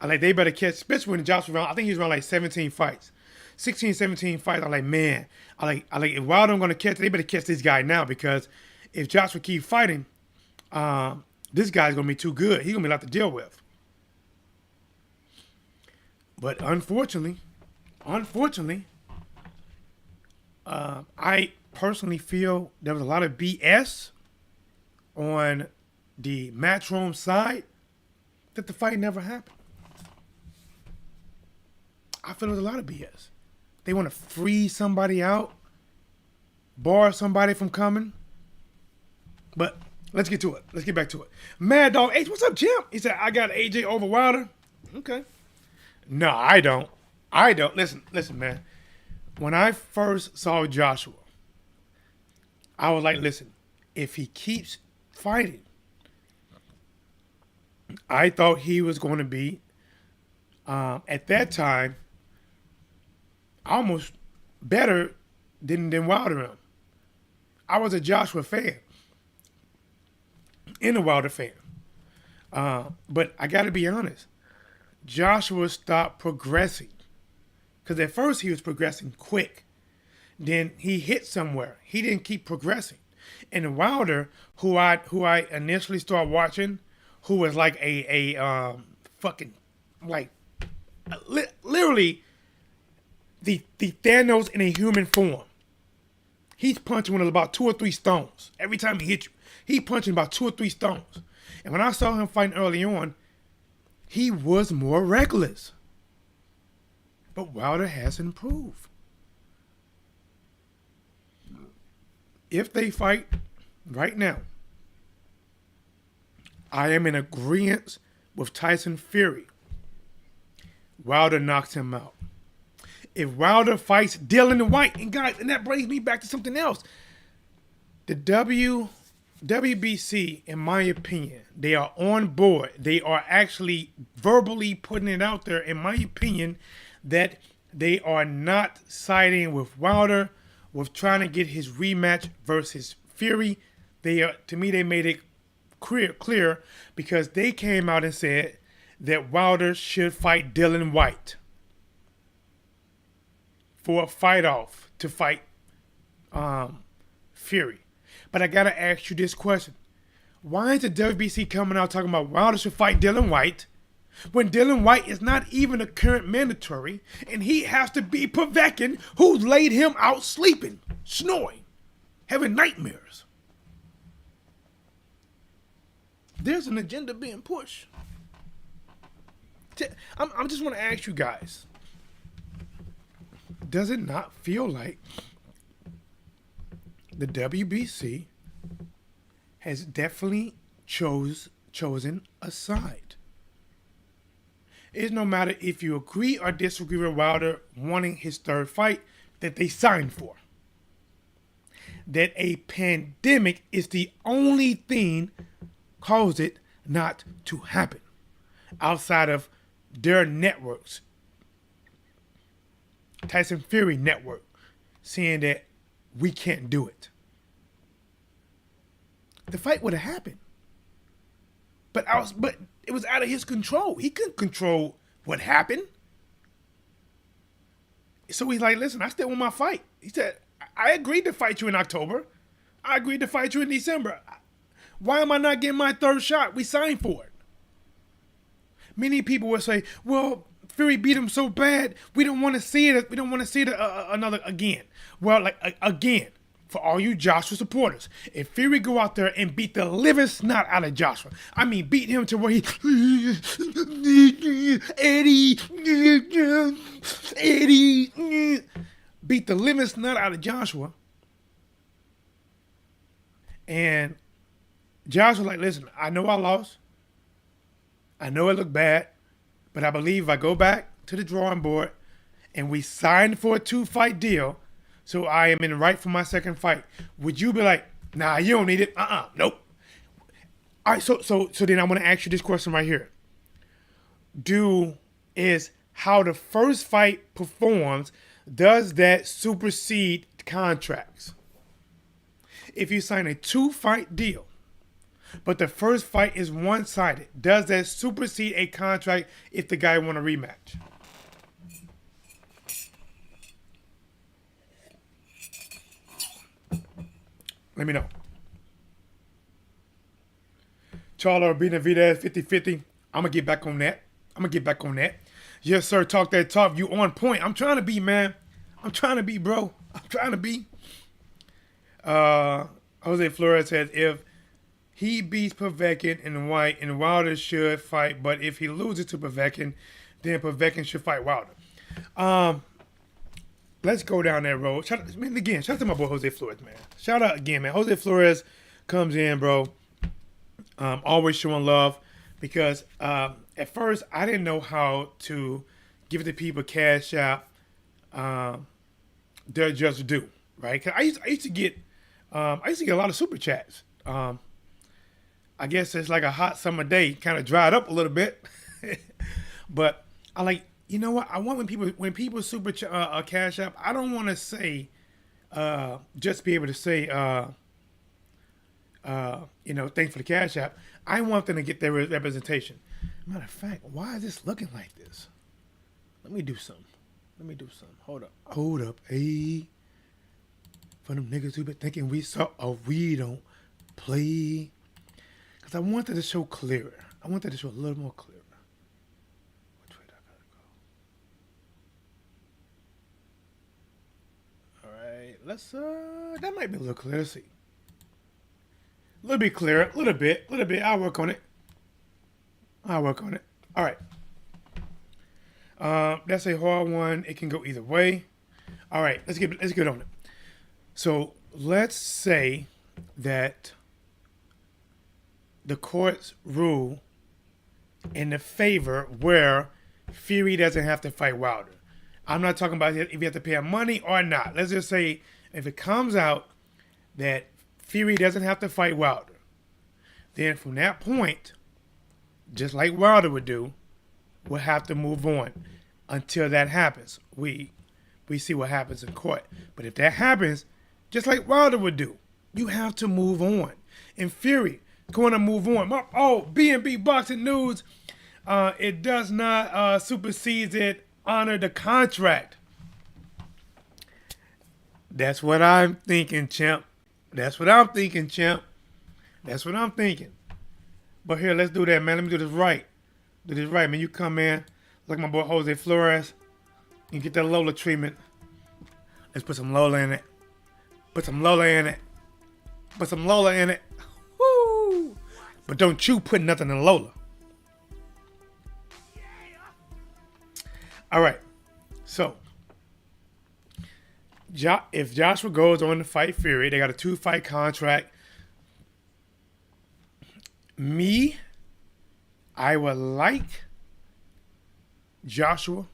they better catch, especially when Joshua, I think he was around like 17 fights. 16, 17 fights. I'm like, man, if Wilder going to catch, they better catch this guy now, because if Joshua keep fighting, this guy's gonna be too good. He's gonna be a lot to deal with. But unfortunately, I personally feel there was a lot of BS on the Matchroom side that the fight never happened. I feel there's a lot of BS. They want to freeze somebody out, bar somebody from coming. But let's get to it. Let's get back to it. Mad Dog H, what's up, Jim? He said, I got AJ over Wilder. Okay. No, I don't. Listen, man. When I first saw Joshua, I was like, listen, if he keeps fighting, I thought he was going to be, at that time, almost better than Wilder. I was a Joshua fan and a Wilder fan. But I got to be honest. Joshua stopped progressing. Because at first he was progressing quick. Then he hit somewhere. He didn't keep progressing. And Wilder, who I initially started watching, who was like a fucking, like, literally the Thanos in a human form. He's punching with about 2 or 3 stones. Every time he hits you, he punching about 2 or 3 stones. And when I saw him fighting early on, he was more reckless. But Wilder has improved. If they fight right now, I am in agreement with Tyson Fury. Wilder knocks him out. If Wilder fights Dylan White, and guys, and that brings me back to something else. The WBC, in my opinion, they are on board. They are actually verbally putting it out there, in my opinion, that they are not siding with Wilder, with trying to get his rematch versus Fury. To me, they made it clear because they came out and said that Wilder should fight Dylan White for a fight-off to fight Fury. But I got to ask you this question. Why is the WBC coming out talking about Wilder should fight Dylan White when Dylan White is not even a current mandatory and he has to be Povetkin, who laid him out sleeping, snoring, having nightmares? There's an agenda being pushed. I just want to ask you guys, does it not feel like the WBC has definitely chosen a side? It's no matter if you agree or disagree with Wilder wanting his 3rd fight that they signed for. That a pandemic is the only thing caused it not to happen outside of their networks. Tyson Fury network saying that we can't do it. The fight would have happened. But it was out of his control. He couldn't control what happened. So he's like, listen, I still want my fight. He said, I agreed to fight you in October. I agreed to fight you in December. Why am I not getting my 3rd shot? We signed for it. Many people will say, well, Fury beat him so bad, we don't want to see it. We don't want to see it another again. Well, like again, for all you Joshua supporters, if Fury go out there and beat the living snot out of Joshua, I mean beat him to where he Eddie beat the living snot out of Joshua, and Joshua like, listen, I know I lost. I know it looked bad, but I believe if I go back to the drawing board and we signed for a 2-fight deal, so I am in the right for my 2nd fight, would you be like, nah, you don't need it? Nope. All right, so then I want to ask you this question right here. Is how the first fight performs, does that supersede contracts? If you sign a 2-fight deal, but the first fight is one-sided, does that supersede a contract if the guy want a rematch? Let me know. Charlo or Benavidez 50-50. I'm going to get back on that. Yes, sir. Talk that talk. You on point. I'm trying to be, man. I'm trying to be, bro. I'm trying to be. Jose Flores says, if he beats Povetkin in white, and Wilder should fight, but if he loses to Povetkin, then Povetkin should fight Wilder. Let's go down that road. Shout out to my boy Jose Flores, man. Shout out again, man. Jose Flores comes in, bro. Always showing love, because at first I didn't know how to give the people cash out their just due, right? Cause I used to get a lot of super chats. I guess it's like a hot summer day, kind of dried up a little bit, but I like. You know what? I want when people super cash up, I don't want to say just be able to say thanks for the cash app. I want them to get their representation. Matter of fact, why is this looking like this? Let me do something. Hold up. Hey, for them niggas who been thinking we don't play, because I wanted to show clearer. I wanted to show a little more clear. Let's that might be a little clear. Let's see. A little bit clearer, a little bit. I'll work on it. All right. That's a hard one. It can go either way. All right, let's get on it. So let's say that the courts rule in the favor where Fury doesn't have to fight Wilder. I'm not talking about if you have to pay him money or not. Let's just say if it comes out that Fury doesn't have to fight Wilder, then from that point, just like Wilder would do, we'll have to move on. Until that happens, we see what happens in court. But if that happens, just like Wilder would do, you have to move on. And Fury going to move on. B&B Boxing News, it does not supersede it. Honor the contract. That's what I'm thinking, champ. But here, let's do that, man. Let me do this right. Man. You come in, like my boy Jose Flores, and get that Lola treatment. Let's put some Lola in it. Woo! But don't you put nothing in Lola. All right, so if Joshua goes on to fight Fury, they got a 2-fight contract. I would like Joshua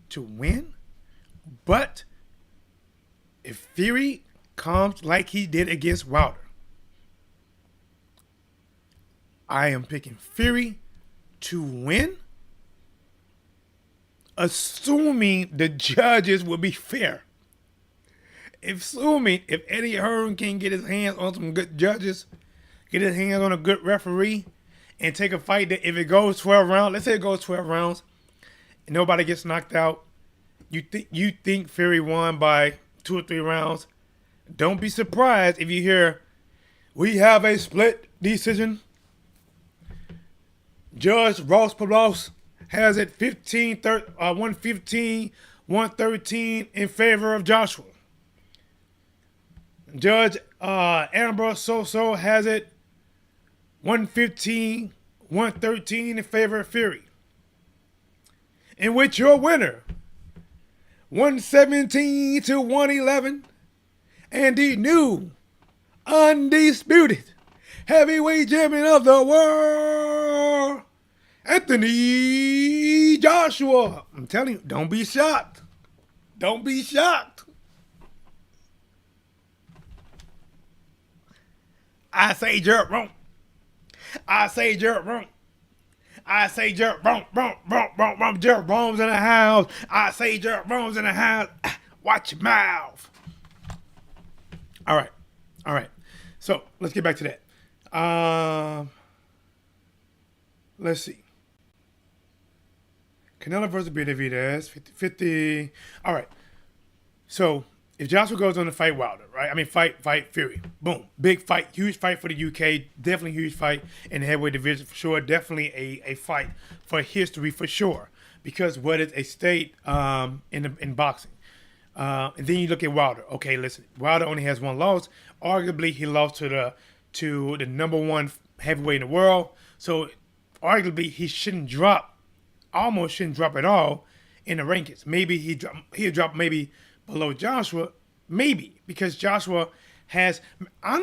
to win, but if Fury comes like he did against Wilder, I am picking Fury to win, assuming the judges will be fair. If Eddie Hearn can get his hands on some good judges, get his hands on a good referee, and take a fight that if it goes 12 rounds, let's say it goes 12 rounds, and nobody gets knocked out, you think Fury won by 2 or 3 rounds, don't be surprised if you hear, we have a split decision. Judge Ross Palos has it 115, 113 in favor of Joshua. Judge Ambrose Soso has it 115, 113 in favor of Fury. In which your winner, 117 to 111, and the new undisputed heavyweight champion of the world, Anthony Joshua. I'm telling you, don't be shocked. I say Jerk wrong. Jerk Rome's in the house. I say Jerk Rome's in the house. Watch your mouth. All right. So let's get back to that. Let's see. Canelo versus Benavidez, 50-50. All right. So if Joshua goes on to fight Wilder, right? I mean, fight Fury. Boom. Big fight. Huge fight for the UK. Definitely huge fight in the heavyweight division for sure. Definitely a fight for history for sure. Because what is a state in boxing. And then you look at Wilder. Okay, listen. Wilder only has one loss. Arguably, he lost to the number one heavyweight in the world. So, arguably, he shouldn't drop. Almost shouldn't drop at all in the rankings. Maybe he'll drop maybe below Joshua, maybe, because Joshua has I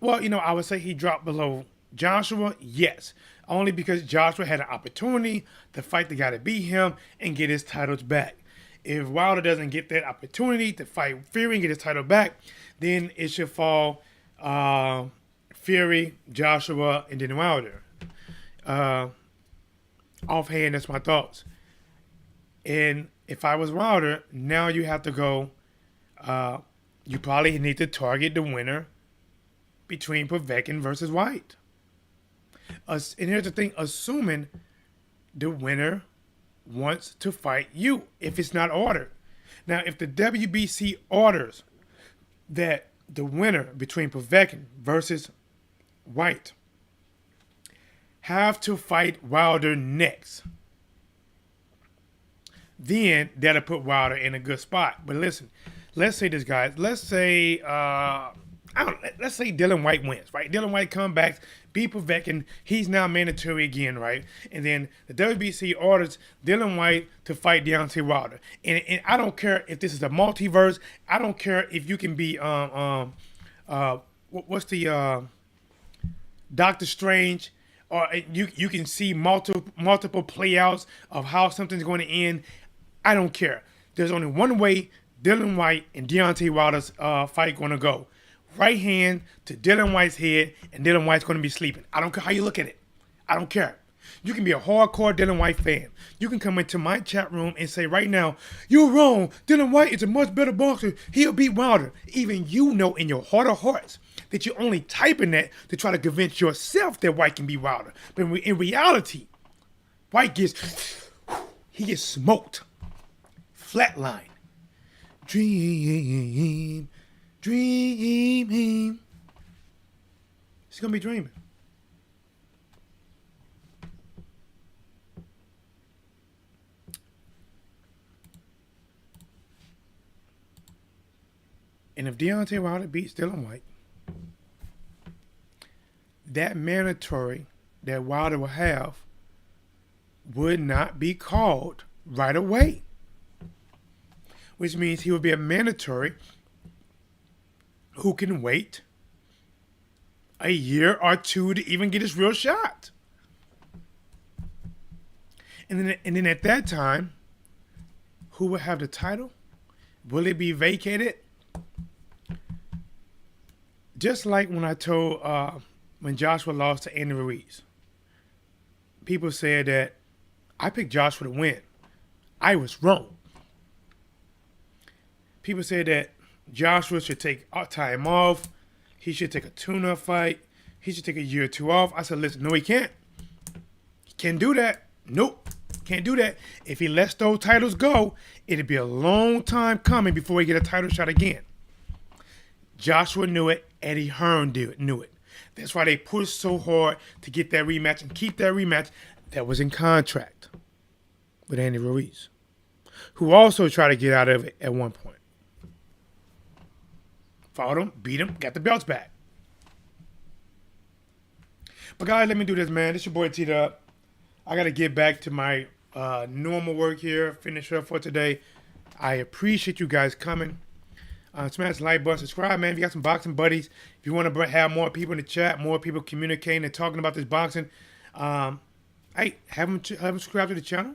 would say he dropped below Joshua, yes, only because Joshua had an opportunity to fight the guy to beat him and get his titles back. If Wilder doesn't get that opportunity to fight Fury and get his title back, then it should fall Fury, Joshua, and then Wilder. Offhand, that's my thoughts. And if I was Wilder, now you have to go, you probably need to target the winner between Povetkin versus White. And here's the thing, assuming the winner wants to fight you, if it's not ordered. Now, if the WBC orders that the winner between Povetkin versus White have to fight Wilder next, then that'll put Wilder in a good spot. But listen, let's say this, guys. Let's say let's say Dylan White wins, right? Dylan White comes back, beat Povetkin. He's now mandatory again, right? And then the WBC orders Dylan White to fight Deontay Wilder. And I don't care if this is a multiverse. I don't care if you can be what's the Doctor Strange, or you can see multiple playouts of how something's going to end. I don't care. There's only one way Dylan White and Deontay Wilder's fight going to go. Right hand to Dylan White's head, and Dylan White's going to be sleeping. I don't care how you look at it. I don't care. You can be a hardcore Dylan White fan. You can come into my chat room and say right now, you're wrong. Dylan White is a much better boxer. He'll beat Wilder. Even you know in your heart of hearts that you're only typing that to try to convince yourself that White can beat Wilder. But in reality, White gets smoked. Flatline. Dream. He's going to be dreaming. And if Deontay Wilder beats Dylan White, that mandatory that Wilder will have would not be called right away. Which means he would be a mandatory who can wait a year or two to even get his real shot. And then at that time, who will have the title? Will it be vacated? Just like when I told when Joshua lost to Andy Ruiz. People said that I picked Joshua to win. I was wrong. People said that Joshua should take time off. He should take a tune-up fight. He should take a year or two off. I said, listen, no, he can't. He can't do that. Nope, can't do that. If he lets those titles go, it'll be a long time coming before he get a title shot again. Joshua knew it. Eddie Hearn knew it. That's why they pushed so hard to get that rematch and keep that rematch that was in contract with Andy Ruiz, who also tried to get out of it at one point. Fought him, beat him, got the belts back. But guys, let me do this, man. This your boy T-Dub. I got to get back to my normal work here, finish up for today. I appreciate you guys coming. Smash the like button, subscribe, man. If you got some boxing buddies, if you want to have more people in the chat, more people communicating and talking about this boxing, hey, have them subscribe to the channel.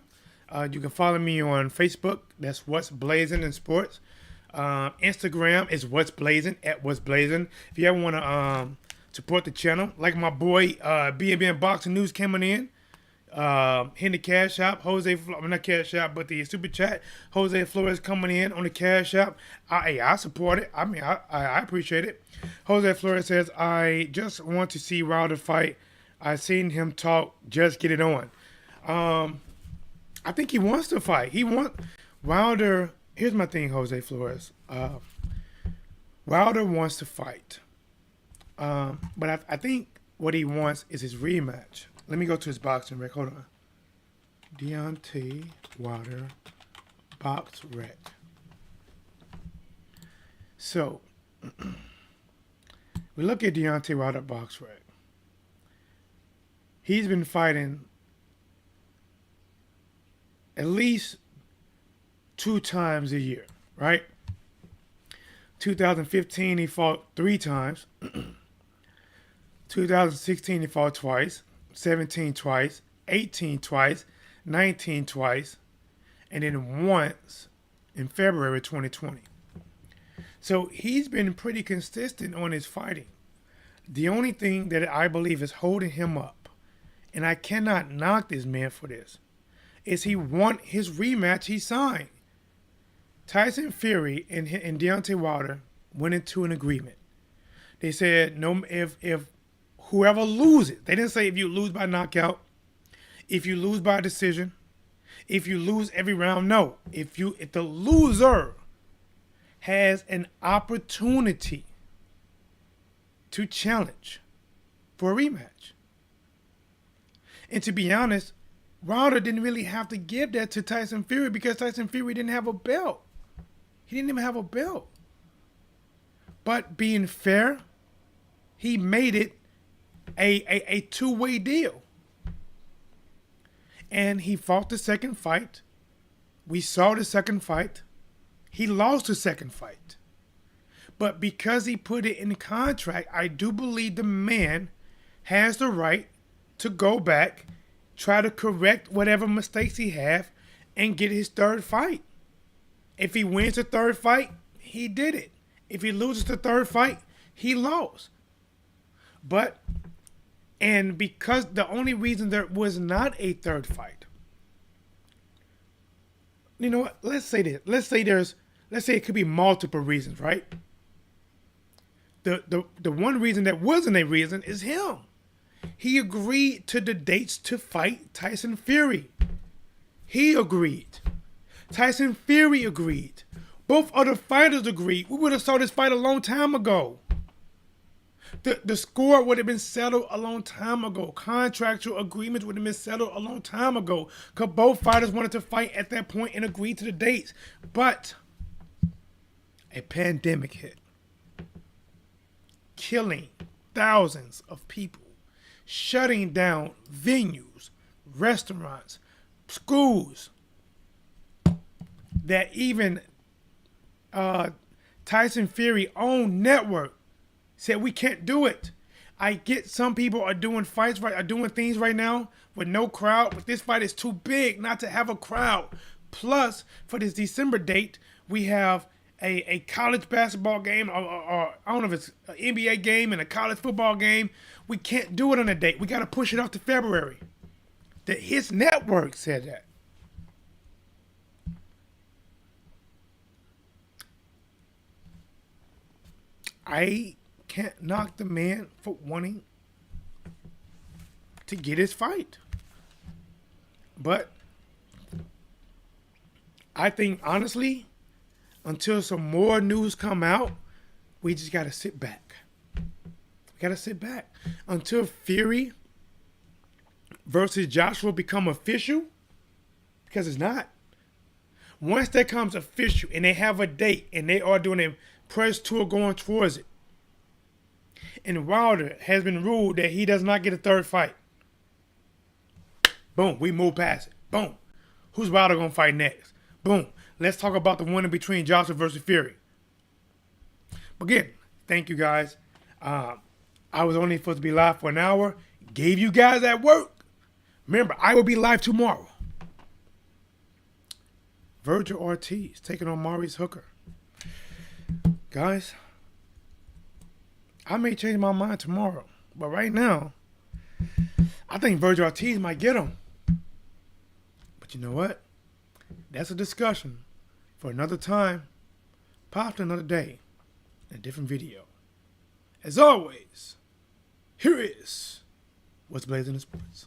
You can follow me on Facebook. That's What's Blazing in Sports. Instagram is What's Blazing, at What's Blazing. If you ever want to support the channel, like my boy BNB Boxing News coming in, hitting the cash app, not cash app, but the super chat, Jose Flores coming in on the cash app. I support it. I mean, I appreciate it. Jose Flores says, I just want to see Wilder fight. I seen him talk. Just get it on. I think he wants to fight. He wants Wilder. Here's my thing, Jose Flores. Wilder wants to fight. But I think what he wants is his rematch. Let me go to his boxing rec. Hold on. Deontay Wilder box rec. So, we look at Deontay Wilder box rec. He's been fighting at least 2 times a year, right? 2015, he fought 3 times. 2016, he fought twice. 17 twice. 18 twice. 19 twice. And then once in February 2020. So he's been pretty consistent on his fighting. The only thing that I believe is holding him up, and I cannot knock this man for this, is he want his rematch he signed. Tyson Fury and Deontay Wilder went into an agreement. They said no, if whoever loses, they didn't say if you lose by knockout, if you lose by decision, if you lose every round. No, if the loser has an opportunity to challenge for a rematch. And to be honest, Wilder didn't really have to give that to Tyson Fury because Tyson Fury didn't have a belt. He didn't even have a belt. But being fair, he made it a two-way deal. And he fought the second fight. We saw the second fight. He lost the second fight. But because he put it in the contract, I do believe the man has the right to go back, try to correct whatever mistakes he have, and get his third fight. If he wins the third fight, he did it. If he loses the third fight, he lost. And because the only reason there was not a third fight, you know what? Let's say this. Let's say it could be multiple reasons, right? The one reason that wasn't a reason is him. He agreed to the dates to fight Tyson Fury. He agreed. Tyson Fury agreed. Both other fighters agreed. We would have saw this fight a long time ago. The score would have been settled a long time ago. Contractual agreements would have been settled a long time ago. Because both fighters wanted to fight at that point and agreed to the dates. But a pandemic hit, killing thousands of people, shutting down venues, restaurants, schools, that even Tyson Fury own network said we can't do it. I get some people are doing things right now with no crowd, but this fight is too big not to have a crowd. Plus, for this December date, we have a college basketball game, or I don't know if it's an NBA game and a college football game. We can't do it on a date. We got to push it off to February. His network said that. I can't knock the man for wanting to get his fight. But I think, honestly, until some more news come out, we just got to sit back. We got to sit back. Until Fury versus Joshua become official, because it's not. Once that comes official and they have a date and they are doing a press tour going towards it, and Wilder has been ruled that he does not get a third fight, boom, we move past it. Boom. Who's Wilder going to fight next? Boom. Let's talk about the one in between Joshua versus Fury. But again, thank you guys. I was only supposed to be live for an hour. Gave you guys at work. Remember, I will be live tomorrow. Virgil Ortiz taking on Maurice Hooker. Guys, I may change my mind tomorrow. But right now, I think Virgil Ortiz might get him. But you know what? That's a discussion for another time, possibly another day, in a different video. As always, here is what's blazing in sports.